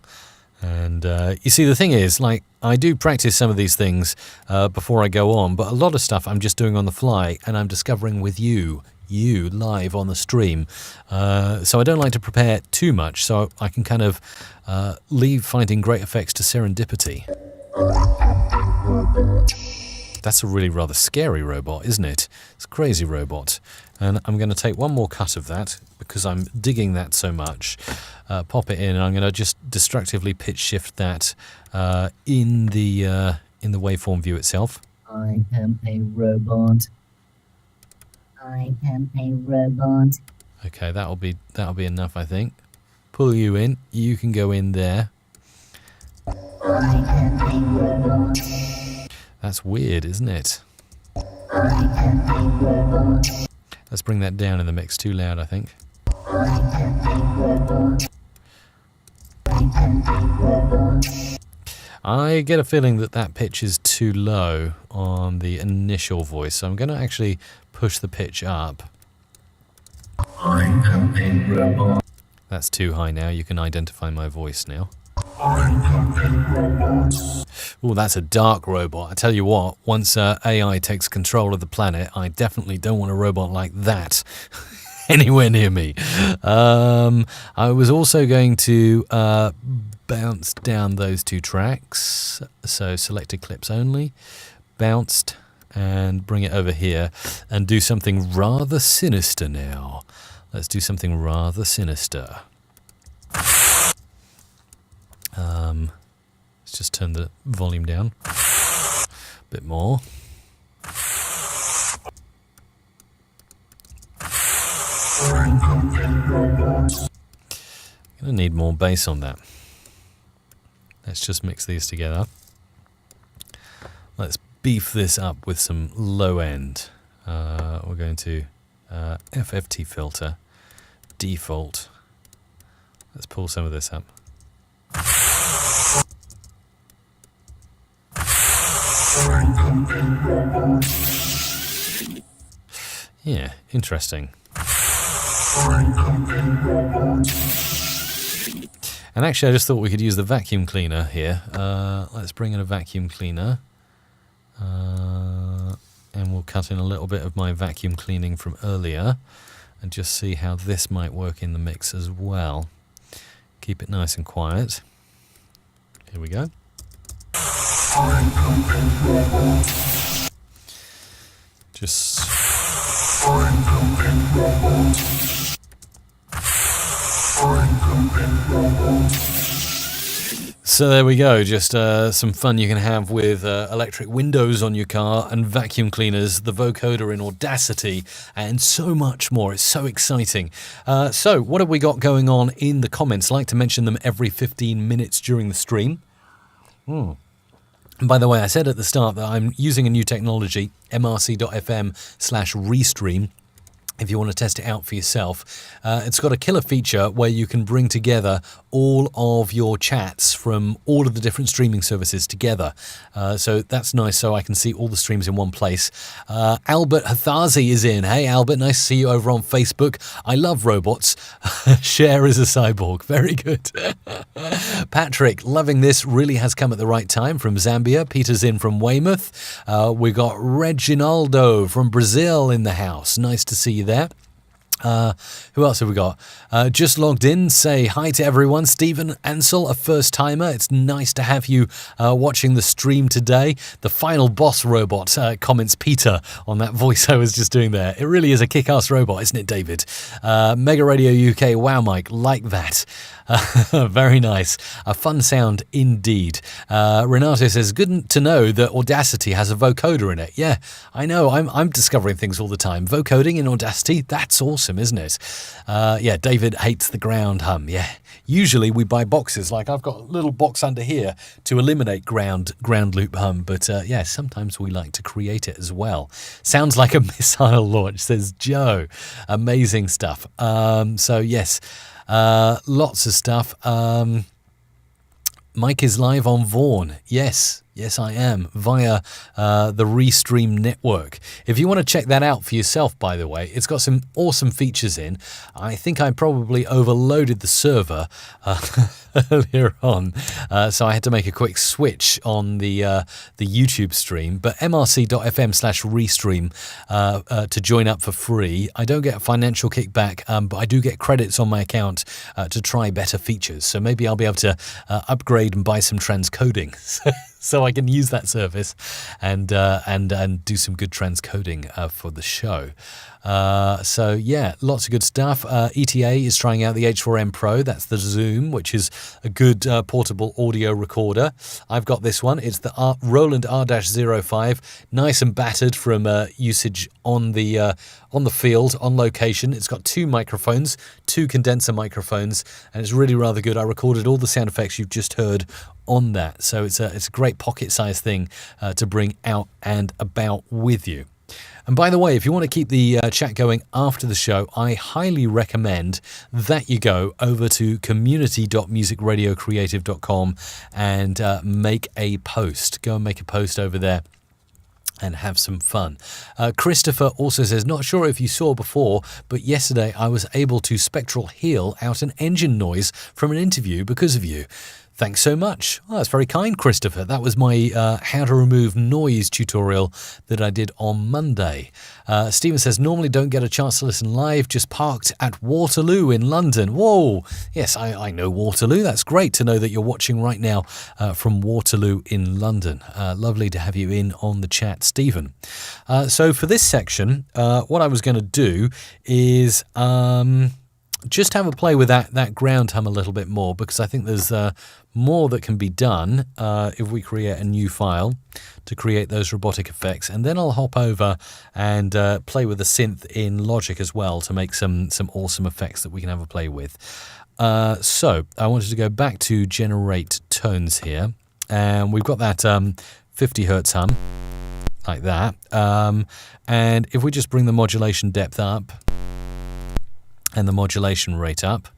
And you see, the thing is, like, I do practice some of these things before I go on, but a lot of stuff I'm just doing on the fly and I'm discovering with you live on the stream. So I don't like to prepare too much, so I can kind of leave finding great effects to serendipity. That's a really rather scary robot, isn't it? It's a crazy robot. And I'm going to take one more cut of that because I'm digging that so much. Pop it in, and I'm going to just destructively pitch shift that in the waveform view itself. I am a robot. I am a robot. Okay, that'll be enough, I think. Pull you in. You can go in there. I am a robot. That's weird, isn't it? Let's bring that down in the mix. Too loud, I think. I get a feeling that pitch is too low on the initial voice, so I'm going to actually push the pitch up.
I am a robot.
That's too high now. You can identify my voice now.
I am a robot.
Oh, that's a dark robot. I tell you what, once AI takes control of the planet, I definitely don't want a robot like that anywhere near me. I was also going to bounce down those two tracks. So selected clips only, bounced, and bring it over here and do something rather sinister now. Let's do something rather sinister. Let's just turn the volume down a bit more. Gonna need more bass on that. Let's just mix these together. Let's beef this up with some low end. We're going to FFT filter, default. Let's pull some of this up. Yeah, interesting. And actually, I just thought we could use the vacuum cleaner here. Let's bring in a vacuum cleaner. And we'll cut in a little bit of my vacuum cleaning from earlier and just see how this might work in the mix as well. Keep it nice and quiet. Here we go. Just... So there we go, just some fun you can have with electric windows on your car and vacuum cleaners, the vocoder in Audacity, and so much more. It's so exciting. So what have we got going on in the comments? I like to mention them every 15 minutes during the stream. And by the way, I said at the start that I'm using a new technology, mrc.fm/restream. If you want to test it out for yourself. It's got a killer feature where you can bring together all of your chats from all of the different streaming services together. So that's nice, so I can see all the streams in one place. Albert Hathazi is in. Hey, Albert, nice to see you over on Facebook. I love robots. Cher is a cyborg. Very good. Patrick, loving this. Really has come at the right time from Zambia. Peter's in from Weymouth. We got Reginaldo from Brazil in the house. Nice to see you there. Who else have we got? Just logged in. Say hi to everyone. Stephen Ansel, a first timer. It's nice to have you watching the stream today. The final boss robot, comments Peter on that voice I was just doing there. It really is a kick-ass robot, isn't it, David? Mega Radio UK, wow, Mike, like that. Very nice. A fun sound indeed. Renato says, good to know that Audacity has a vocoder in it. Yeah, I know. I'm discovering things all the time. Vocoding in Audacity, that's awesome, isn't it? Yeah, David hates the ground hum. Yeah. Usually we buy boxes. Like I've got a little box under here to eliminate ground loop hum. But yeah, sometimes we like to create it as well. Sounds like a missile launch, says Joe. Amazing stuff. So yes. Lots of stuff. Mike is live on Vaughan. Yes, I am, via the Restream network. If you want to check that out for yourself, by the way, it's got some awesome features in. I think I probably overloaded the server earlier on, so I had to make a quick switch on the YouTube stream. But mrc.fm/restream to join up for free. I don't get a financial kickback, but I do get credits on my account to try better features. So maybe I'll be able to upgrade and buy some transcoding. So I can use that service and do some good transcoding for the show. So yeah, lots of good stuff. ETA is trying out the H4n Pro. That's the Zoom, which is a good portable audio recorder. I've got this one. It's the Roland R-05, nice and battered from usage on the field, on location. It's got two microphones, two condenser microphones, and it's really rather good. I recorded all the sound effects you've just heard on that, so it's a great pocket-sized thing to bring out and about with you. And by the way, if you want to keep the chat going after the show, I highly recommend that you go over to community.musicradiocreative.com and make a post. Go and make a post over there. and have some fun. Christopher also says, not sure if you saw before, but yesterday I was able to spectral heal out an engine noise from an interview because of you. Thanks so much. Oh, that's very kind, Christopher. That was my how to remove noise tutorial that I did on Monday. Stephen says, normally don't get a chance to listen live, just parked at Waterloo in London. Whoa. Yes, I know Waterloo. That's great to know that you're watching right now from Waterloo in London. Lovely to have you in on the chat, Stephen. So for this section, what I was going to do is just have a play with that ground hum a little bit more, because I think there's more that can be done if we create a new file to create those robotic effects. And then I'll hop over and play with the synth in Logic as well to make some awesome effects that we can have a play with. So I wanted to go back to generate tones here, and we've got that 50 hertz hum like that. And if we just bring the modulation depth up and the modulation rate up,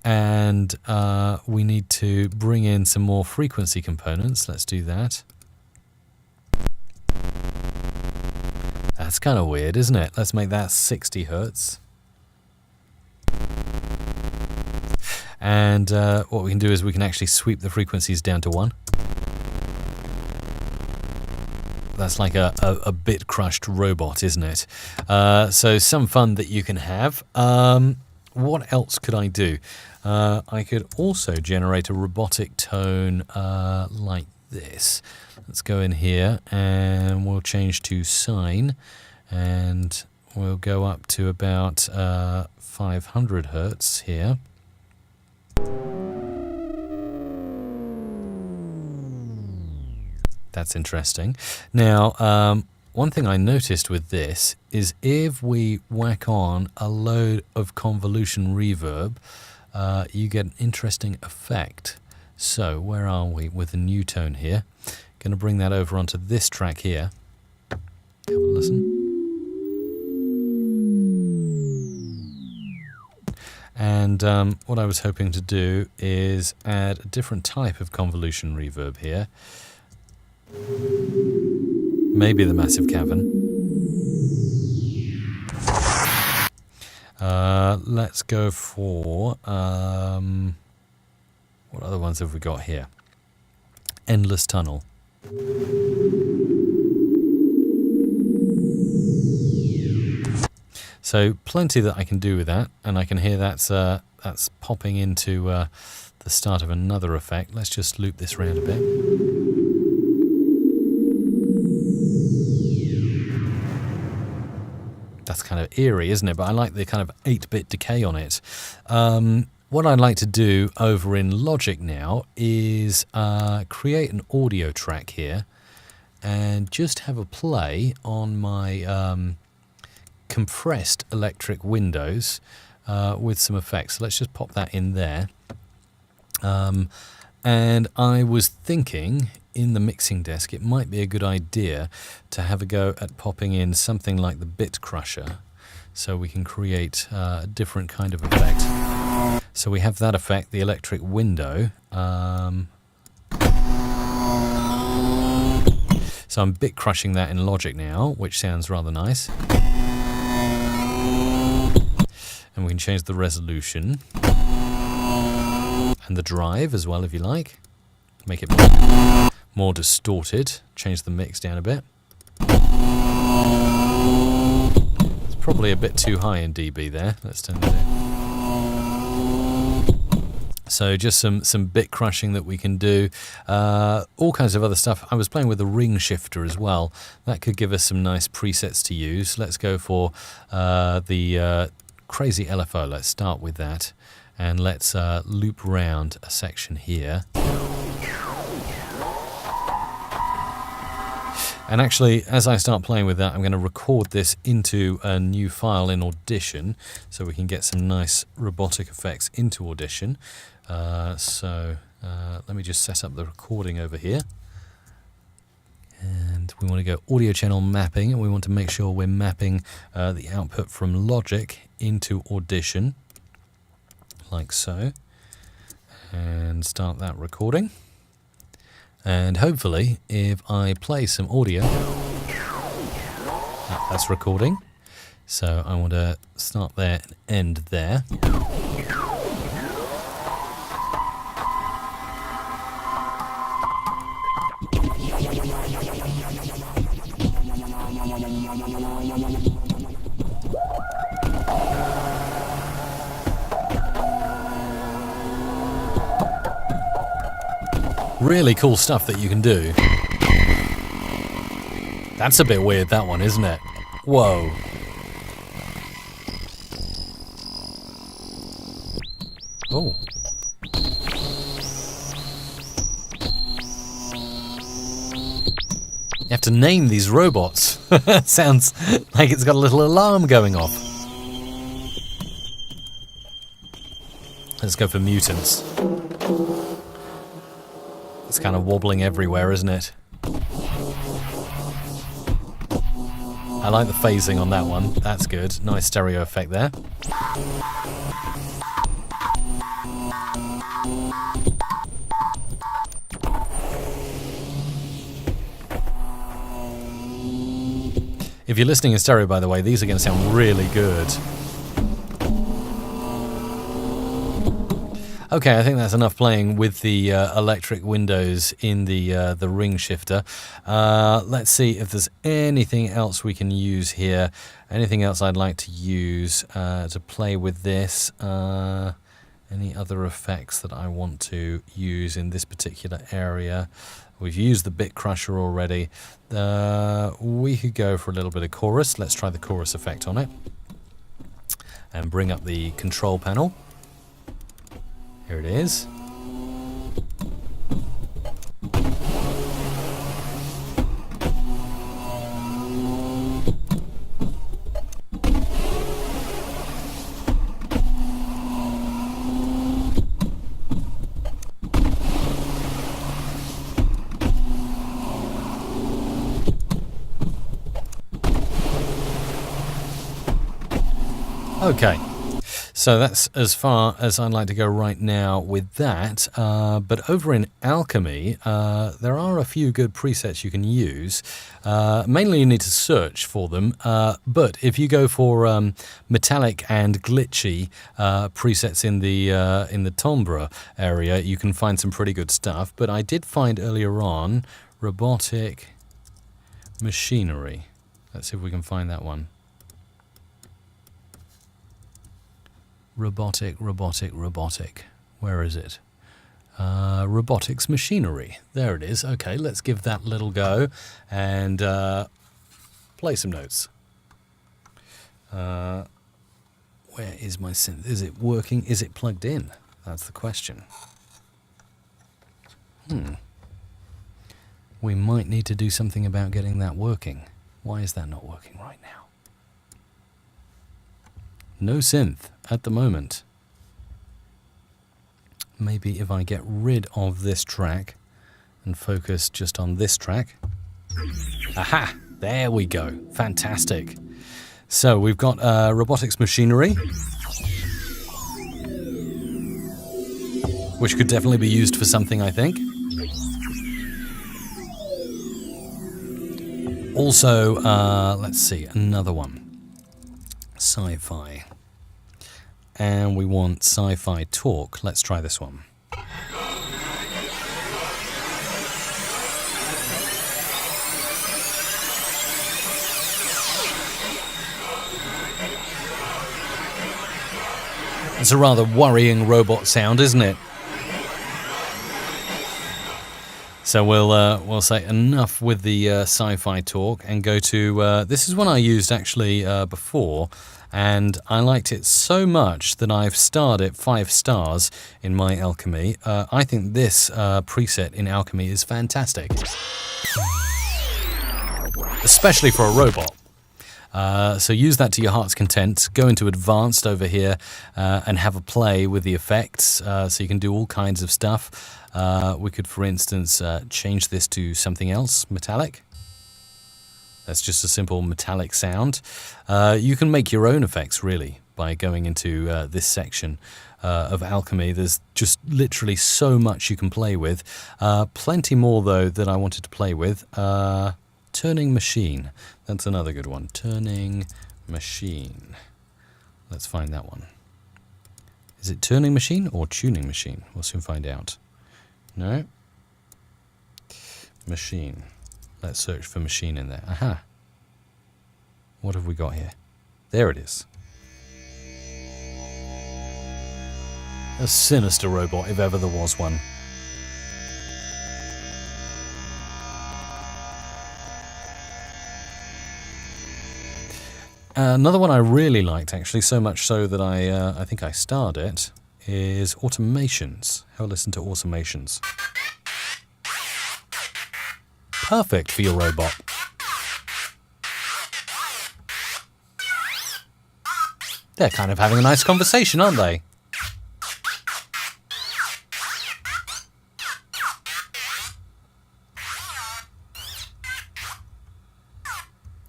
and we need to bring in some more frequency components. Let's do that. That's kind of weird, isn't it? Let's make that 60 hertz. And what we can do is we can actually sweep the frequencies down to 1. That's like a bit crushed robot, isn't it? So some fun that you can have. What else could I do? I could also generate a robotic tone like this. Let's go in here and we'll change to sine, and we'll go up to about 500 hertz here. That's interesting. Now, one thing I noticed with this is if we whack on a load of convolution reverb, you get an interesting effect. So where are we with the new tone here? Going to bring that over onto this track here. Have a listen. And what I was hoping to do is add a different type of convolution reverb here. Maybe the massive cavern. Let's go for what other ones have we got here? Endless tunnel. So plenty that I can do with that, and I can hear that's popping into the start of another effect. Let's just loop this round a bit. That's kind of eerie, isn't it? But I like the kind of 8-bit decay on it. What I'd like to do over in Logic now is create an audio track here and just have a play on my compressed electric windows with some effects. So let's just pop that in there. And I was thinking in the mixing desk it might be a good idea to have a go at popping in something like the bit crusher so we can create a different kind of effect. So we have that effect, the electric window. So I'm bit crushing that in Logic now, which sounds rather nice. And we can change the resolution and the drive as well if you like. Make it more distorted. Change the mix down a bit. It's probably a bit too high in dB there. Let's turn it down. So just some bit crushing that we can do. All kinds of other stuff. I was playing with the ring shifter as well. That could give us some nice presets to use. Let's go for the crazy LFO. Let's start with that. And let's loop round a section here. And actually, as I start playing with that, I'm going to record this into a new file in Audition so we can get some nice robotic effects into Audition. Let me just set up the recording over here. And we want to go audio channel mapping, and we want to make sure we're mapping the output from Logic into Audition, like so. And start that recording. And hopefully, if I play some audio, that's recording. So I want to start there and end there. Really cool stuff that you can do. That's a bit weird, that one, isn't it? Whoa. Oh. You have to name these robots. Sounds like it's got a little alarm going off. Let's go for mutants. It's kind of wobbling everywhere, isn't it? I like the phasing on that one. That's good. Nice stereo effect there. If you're listening in stereo, by the way, these are going to sound really good. Okay, I think that's enough playing with the electric windows in the ring shifter. Let's see if there's anything else we can use here. Anything else I'd like to use to play with this. Any other effects that I want to use in this particular area? We've used the bit crusher already. We could go for a little bit of chorus. Let's try the chorus effect on it. And bring up the control panel. Here it is. Okay. So that's as far as I'd like to go right now with that. But over in Alchemy, there are a few good presets you can use. Mainly you need to search for them. But if you go for metallic and glitchy presets in the timbre area, you can find some pretty good stuff. But I did find earlier on robotic machinery. Let's see if we can find that one. Robotic. Where is it? Robotics machinery. There it is. Okay, let's give that a little go and play some notes. Where is my synth? Is it working? Is it plugged in? That's the question. We might need to do something about getting that working. Why is that not working right now? No synth at the moment. Maybe if I get rid of this track and focus just on this track. Aha! There we go. Fantastic. So we've got robotics machinery, which could definitely be used for something, I think. Also, let's see, another one. Sci-fi. And we want sci-fi talk. Let's try this one. It's a rather worrying robot sound, isn't it? So we'll say enough with the sci-fi talk and go to this is one I used actually before, and I liked it so much that I've starred it 5 stars in my Alchemy. I think this preset in Alchemy is fantastic, especially for a robot. So use that to your heart's content. Go into advanced over here and have a play with the effects, so you can do all kinds of stuff. We could, for instance, change this to something else, metallic. That's just a simple metallic sound. You can make your own effects, really, by going into this section of Alchemy. There's just literally so much you can play with. Plenty more, though, that I wanted to play with. Turning Machine. That's another good one. Turning Machine. Let's find that one. Is it Turning Machine or Tuning Machine? We'll soon find out. No. Machine. Let's search for machine in there. Aha. What have we got here? There it is. A sinister robot, if ever there was one. Another one I really liked, actually, so much so that I think I starred it, is Automations. Have a listen to Automations. Perfect for your robot. They're kind of having a nice conversation, aren't they?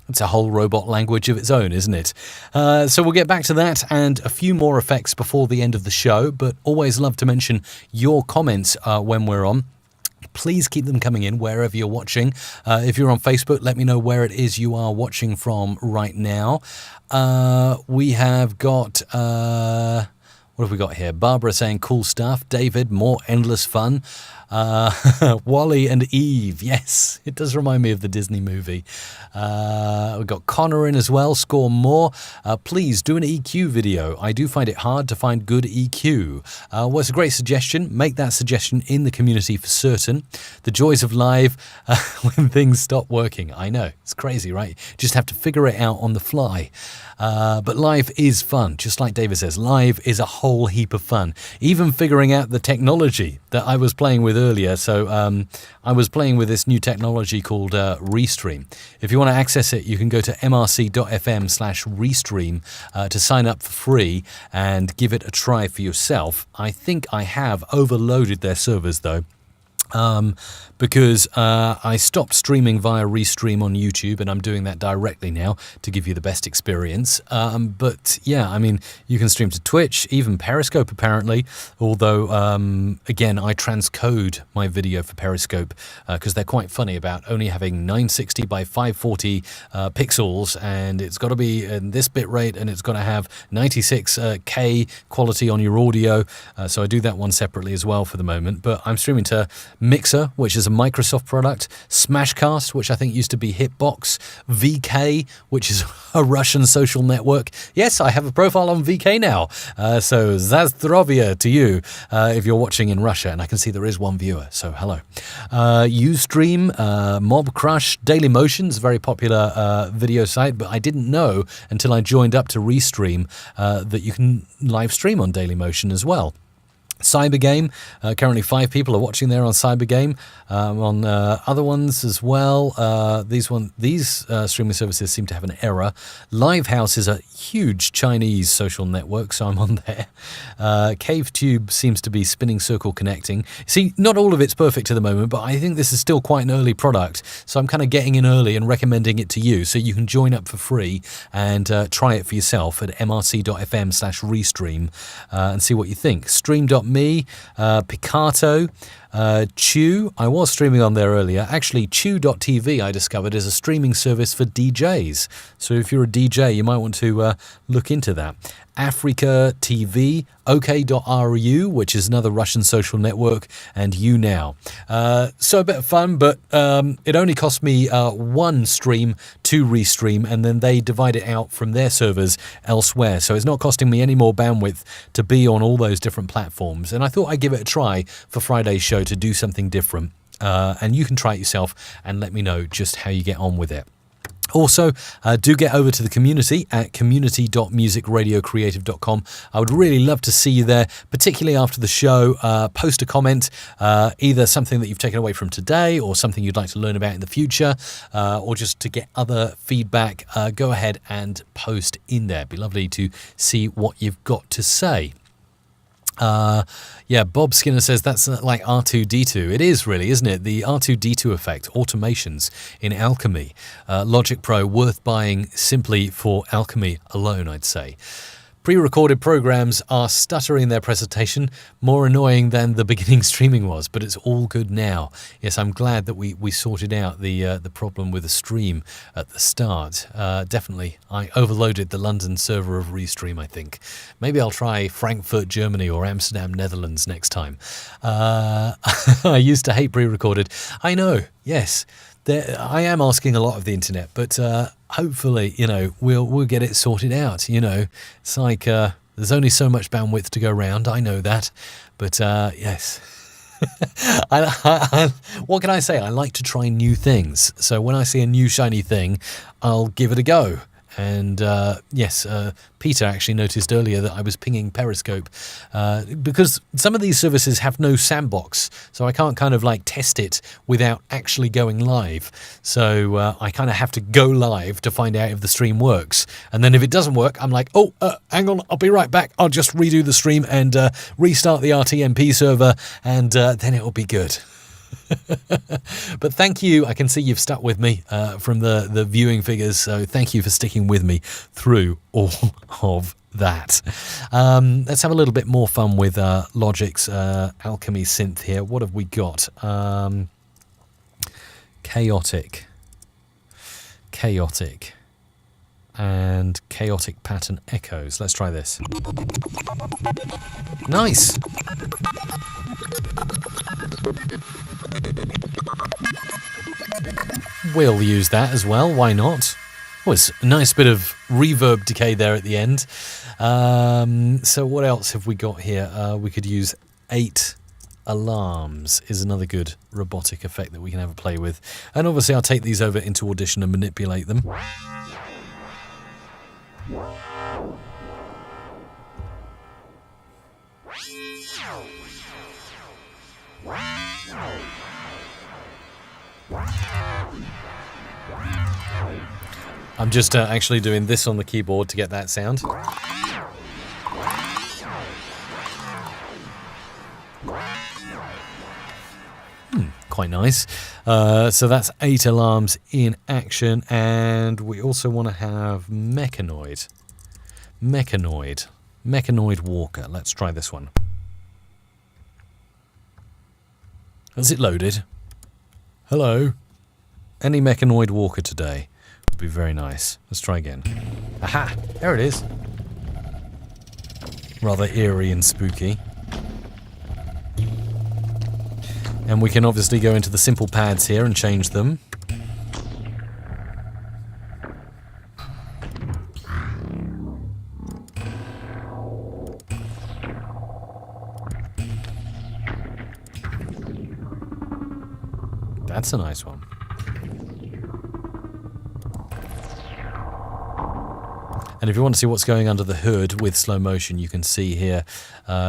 It's a whole robot language of its own, isn't it? So we'll get back to that and a few more effects before the end of the show, but always love to mention your comments when we're on. Please keep them coming in wherever you're watching. If you're on Facebook, let me know where it is you are watching from right now. We have got... what have we got here? Barbara saying cool stuff. David, more endless fun. Wally and Eve. Yes, it does remind me of the Disney movie. We've got Connor in as well. Score more. Please do an EQ video. I do find it hard to find good EQ. What's a great suggestion? Make that suggestion in the community for certain. The joys of live when things stop working. I know, it's crazy, right? Just have to figure it out on the fly. But live is fun. Just like David says, live is a whole heap of fun. Even figuring out the technology that I was playing with earlier. So I was playing with this new technology called Restream. If you want to access it, you can go to mrc.fm/restream to sign up for free and give it a try for yourself. I think I have overloaded their servers though. Because I stopped streaming via Restream on YouTube, and I'm doing that directly now to give you the best experience. But yeah, I mean, you can stream to Twitch, even Periscope apparently, although, again, I transcode my video for Periscope because they're quite funny about only having 960 by 540 pixels, and it's got to be in this bit rate, and it's got to have 96K quality on your audio. So I do that one separately as well for the moment, but I'm streaming to Mixer, which is a Microsoft product, Smashcast, which I think used to be Hitbox, VK, which is a Russian social network. Yes, I have a profile on VK now. So Zazdrovia to you if you're watching in Russia, and I can see there is one viewer, so hello. Ustream, Mob Crush, Dailymotion's a very popular video site, but I didn't know until I joined up to Restream that you can live stream on Dailymotion as well. Cybergame, currently 5 people are watching there on Cybergame. On other ones as well, these streaming services seem to have an error. Livehouse is a huge Chinese social network, so I'm on there. CaveTube seems to be spinning circle connecting. See, not all of it's perfect at the moment, but I think this is still quite an early product, so I'm kind of getting in early and recommending it to you, so you can join up for free and try it for yourself at mrc.fm/restream and see what you think. Stream.me, Picato, Chew. I was streaming on there earlier. Actually, Chew.tv I discovered is a streaming service for DJs. So if you're a DJ, you might want to look into that. Africa TV, OK.ru, which is another Russian social network, and YouNow. So a bit of fun, but it only cost me one stream to Restream, and then they divide it out from their servers elsewhere. So it's not costing me any more bandwidth to be on all those different platforms. And I thought I'd give it a try for Friday's show to do something different. And you can try it yourself and let me know just how you get on with it. Also, do get over to the community at community.musicradiocreative.com. I would really love to see you there, particularly after the show. Post a comment, either something that you've taken away from today or something you'd like to learn about in the future, or just to get other feedback. Go ahead and post in there. It'd be lovely to see what you've got to say. Yeah, Bob Skinner says that's like R2-D2. It is really, isn't it? The R2-D2 effect, automations in Alchemy. Logic Pro, worth buying simply for Alchemy alone, I'd say. Pre-recorded programs are stuttering their presentation, more annoying than the beginning streaming was, but it's all good now. Yes, I'm glad that we sorted out the problem with the stream at the start. Definitely, I overloaded the London server of Restream, I think. Maybe I'll try Frankfurt, Germany or Amsterdam, Netherlands next time. I used to hate pre-recorded. I know, yes. I am asking a lot of the internet, but hopefully, we'll get it sorted out. It's like there's only so much bandwidth to go around. I know that, but yes. What can I say? I like to try new things. So when I see a new shiny thing, I'll give it a go. And yes, Peter actually noticed earlier that I was pinging Periscope because some of these services have no sandbox, so I can't kind of like test it without actually going live. So I kind of have to go live to find out if the stream works. And then if it doesn't work, I'm like, oh, hang on, I'll be right back. I'll just redo the stream and restart the RTMP server, and then it'll be good. But thank you. I can see you've stuck with me from the viewing figures, so thank you for sticking with me through all of that. Let's have a little bit more fun with Logic's Alchemy synth here. What have we got? Chaotic, and chaotic pattern echoes. Let's try this. Nice. We'll use that as well, why not? Oh, it's a nice bit of reverb decay there at the end. So what else have we got here? We could use 8 alarms is another good robotic effect that we can have a play with. And obviously I'll take these over into Audition and manipulate them. I'm just actually doing this on the keyboard to get that sound. Quite nice. So that's 8 alarms in action, and we also want to have Mechanoid Walker. Let's try this one. Has it loaded? Hello? Any Mechanoid Walker today? Would be very nice. Let's try again. Aha! There it is. Rather eerie and spooky. And we can obviously go into the simple pads here and change them. That's a nice one. And if you want to see what's going under the hood with slow motion, you can see here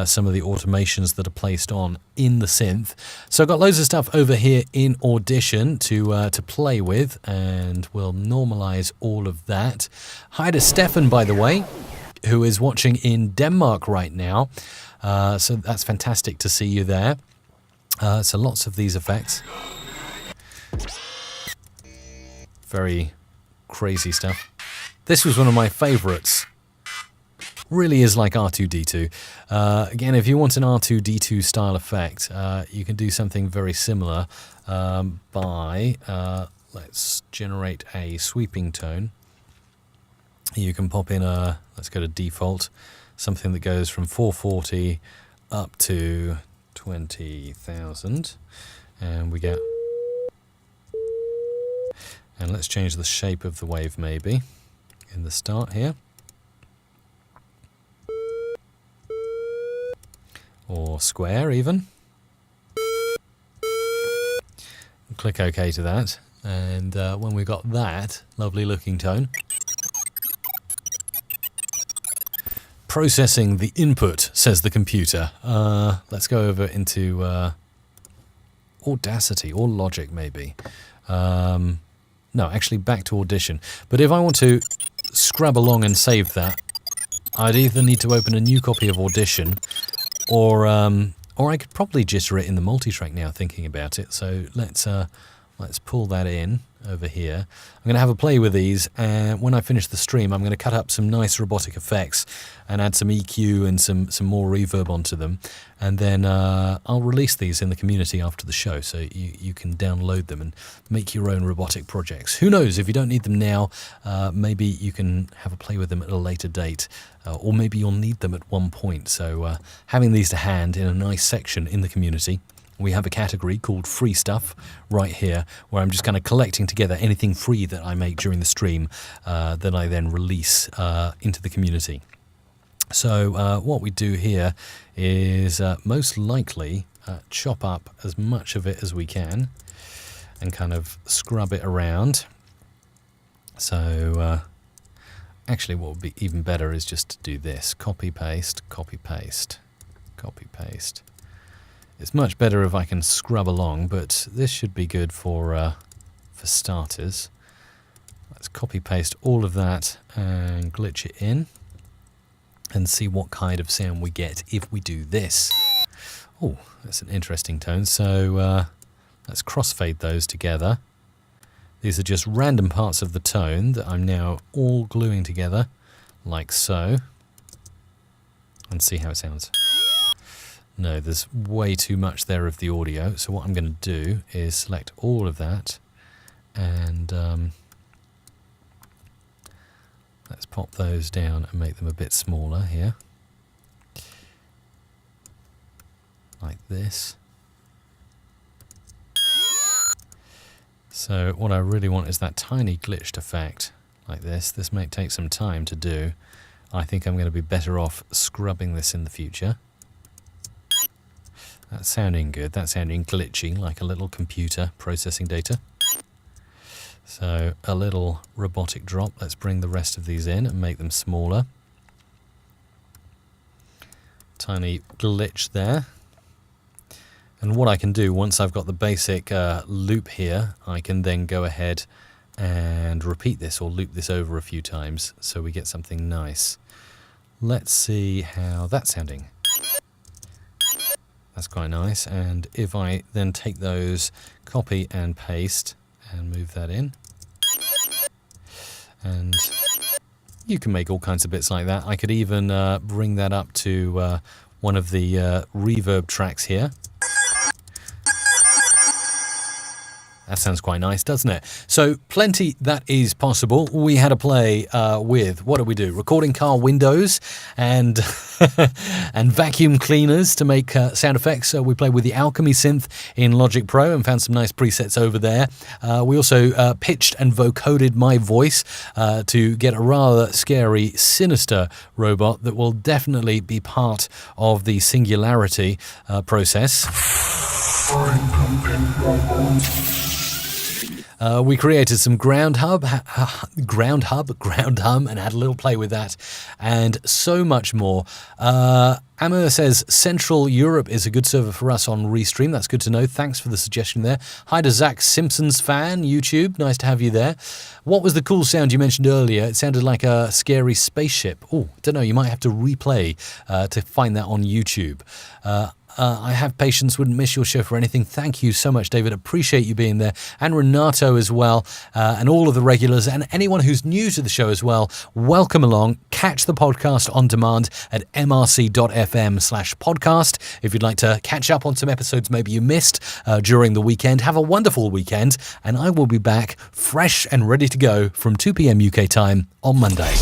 some of the automations that are placed on in the synth. So I've got loads of stuff over here in Audition to play with, and we'll normalize all of that. Hi to Stefan, by the way, who is watching in Denmark right now. So that's fantastic to see you there. So lots of these effects. Very crazy stuff. This was one of my favorites. Really is like R2-D2. Again, if you want an R2-D2 style effect, you can do something very similar by, let's generate a sweeping tone. You can pop in a, let's go to default, something that goes from 440 up to 20,000. And we get, and let's change the shape of the wave maybe in the start here. Or square even. Click OK to that. And when we've got that lovely looking tone, processing the input, says the computer. Let's go over into Audacity or Logic maybe. No, actually back to Audition. But if I want to scrub along and save that, I'd either need to open a new copy of Audition, or I could probably jitter it in the multitrack now, thinking about it. So let's Let's pull that in over here. I'm going to have a play with these, and when I finish the stream, I'm going to cut up some nice robotic effects and add some EQ and some more reverb onto them, and then I'll release these in the community after the show, so you can download them and make your own robotic projects. Who knows, if you don't need them now, maybe you can have a play with them at a later date, or maybe you'll need them at one point. So having these to hand in a nice section in the community. We have a category called free stuff right here, where I'm just kind of collecting together anything free that I make during the stream that I then release into the community. So what we do here is most likely chop up as much of it as we can and kind of scrub it around. So actually what would be even better is just to do this. Copy, paste, copy, paste, copy, paste. It's much better if I can scrub along, but this should be good for starters. Let's copy paste all of that and glitch it in and see what kind of sound we get if we do this. Oh, that's an interesting tone. So let's crossfade those together. These are just random parts of the tone that I'm now all gluing together, like so, and see how it sounds. No, there's way too much there of the audio, so what I'm going to do is select all of that and let's pop those down and make them a bit smaller here, like this. So what I really want is that tiny glitched effect, like this. This may take some time to do. I think I'm going to be better off scrubbing this in the future. That's sounding good. That's sounding glitchy, like a little computer processing data. So a little robotic drop. Let's bring the rest of these in and make them smaller. Tiny glitch there. And what I can do, once I've got the basic loop here, I can then go ahead and repeat this or loop this over a few times so we get something nice. Let's see how that's sounding. That's quite nice. And if I then take those, copy and paste, and move that in. And you can make all kinds of bits like that. I could even bring that up to one of the reverb tracks here. That sounds quite nice, doesn't it? So plenty that is possible. We had a play with, what did we do? Recording car windows and and vacuum cleaners to make sound effects. So we played with the Alchemy synth in Logic Pro and found some nice presets over there. We also pitched and vocoded my voice to get a rather scary, sinister robot that will definitely be part of the Singularity process. We created some ground hum, and had a little play with that, and so much more. Amma says Central Europe is a good server for us on Restream. That's good to know. Thanks for the suggestion there. Hi to Zach Simpsons fan, YouTube. Nice to have you there. What was the cool sound you mentioned earlier? It sounded like a scary spaceship. Oh, don't know. You might have to replay to find that on YouTube. I have patience, wouldn't miss your show for anything. Thank you so much, David. Appreciate you being there. And Renato as well, and all of the regulars, and anyone who's new to the show as well. Welcome along. Catch the podcast on demand at mrc.fm/podcast. If you'd like to catch up on some episodes maybe you missed during the weekend, have a wonderful weekend. And I will be back fresh and ready to go from 2 p.m. UK time on Monday.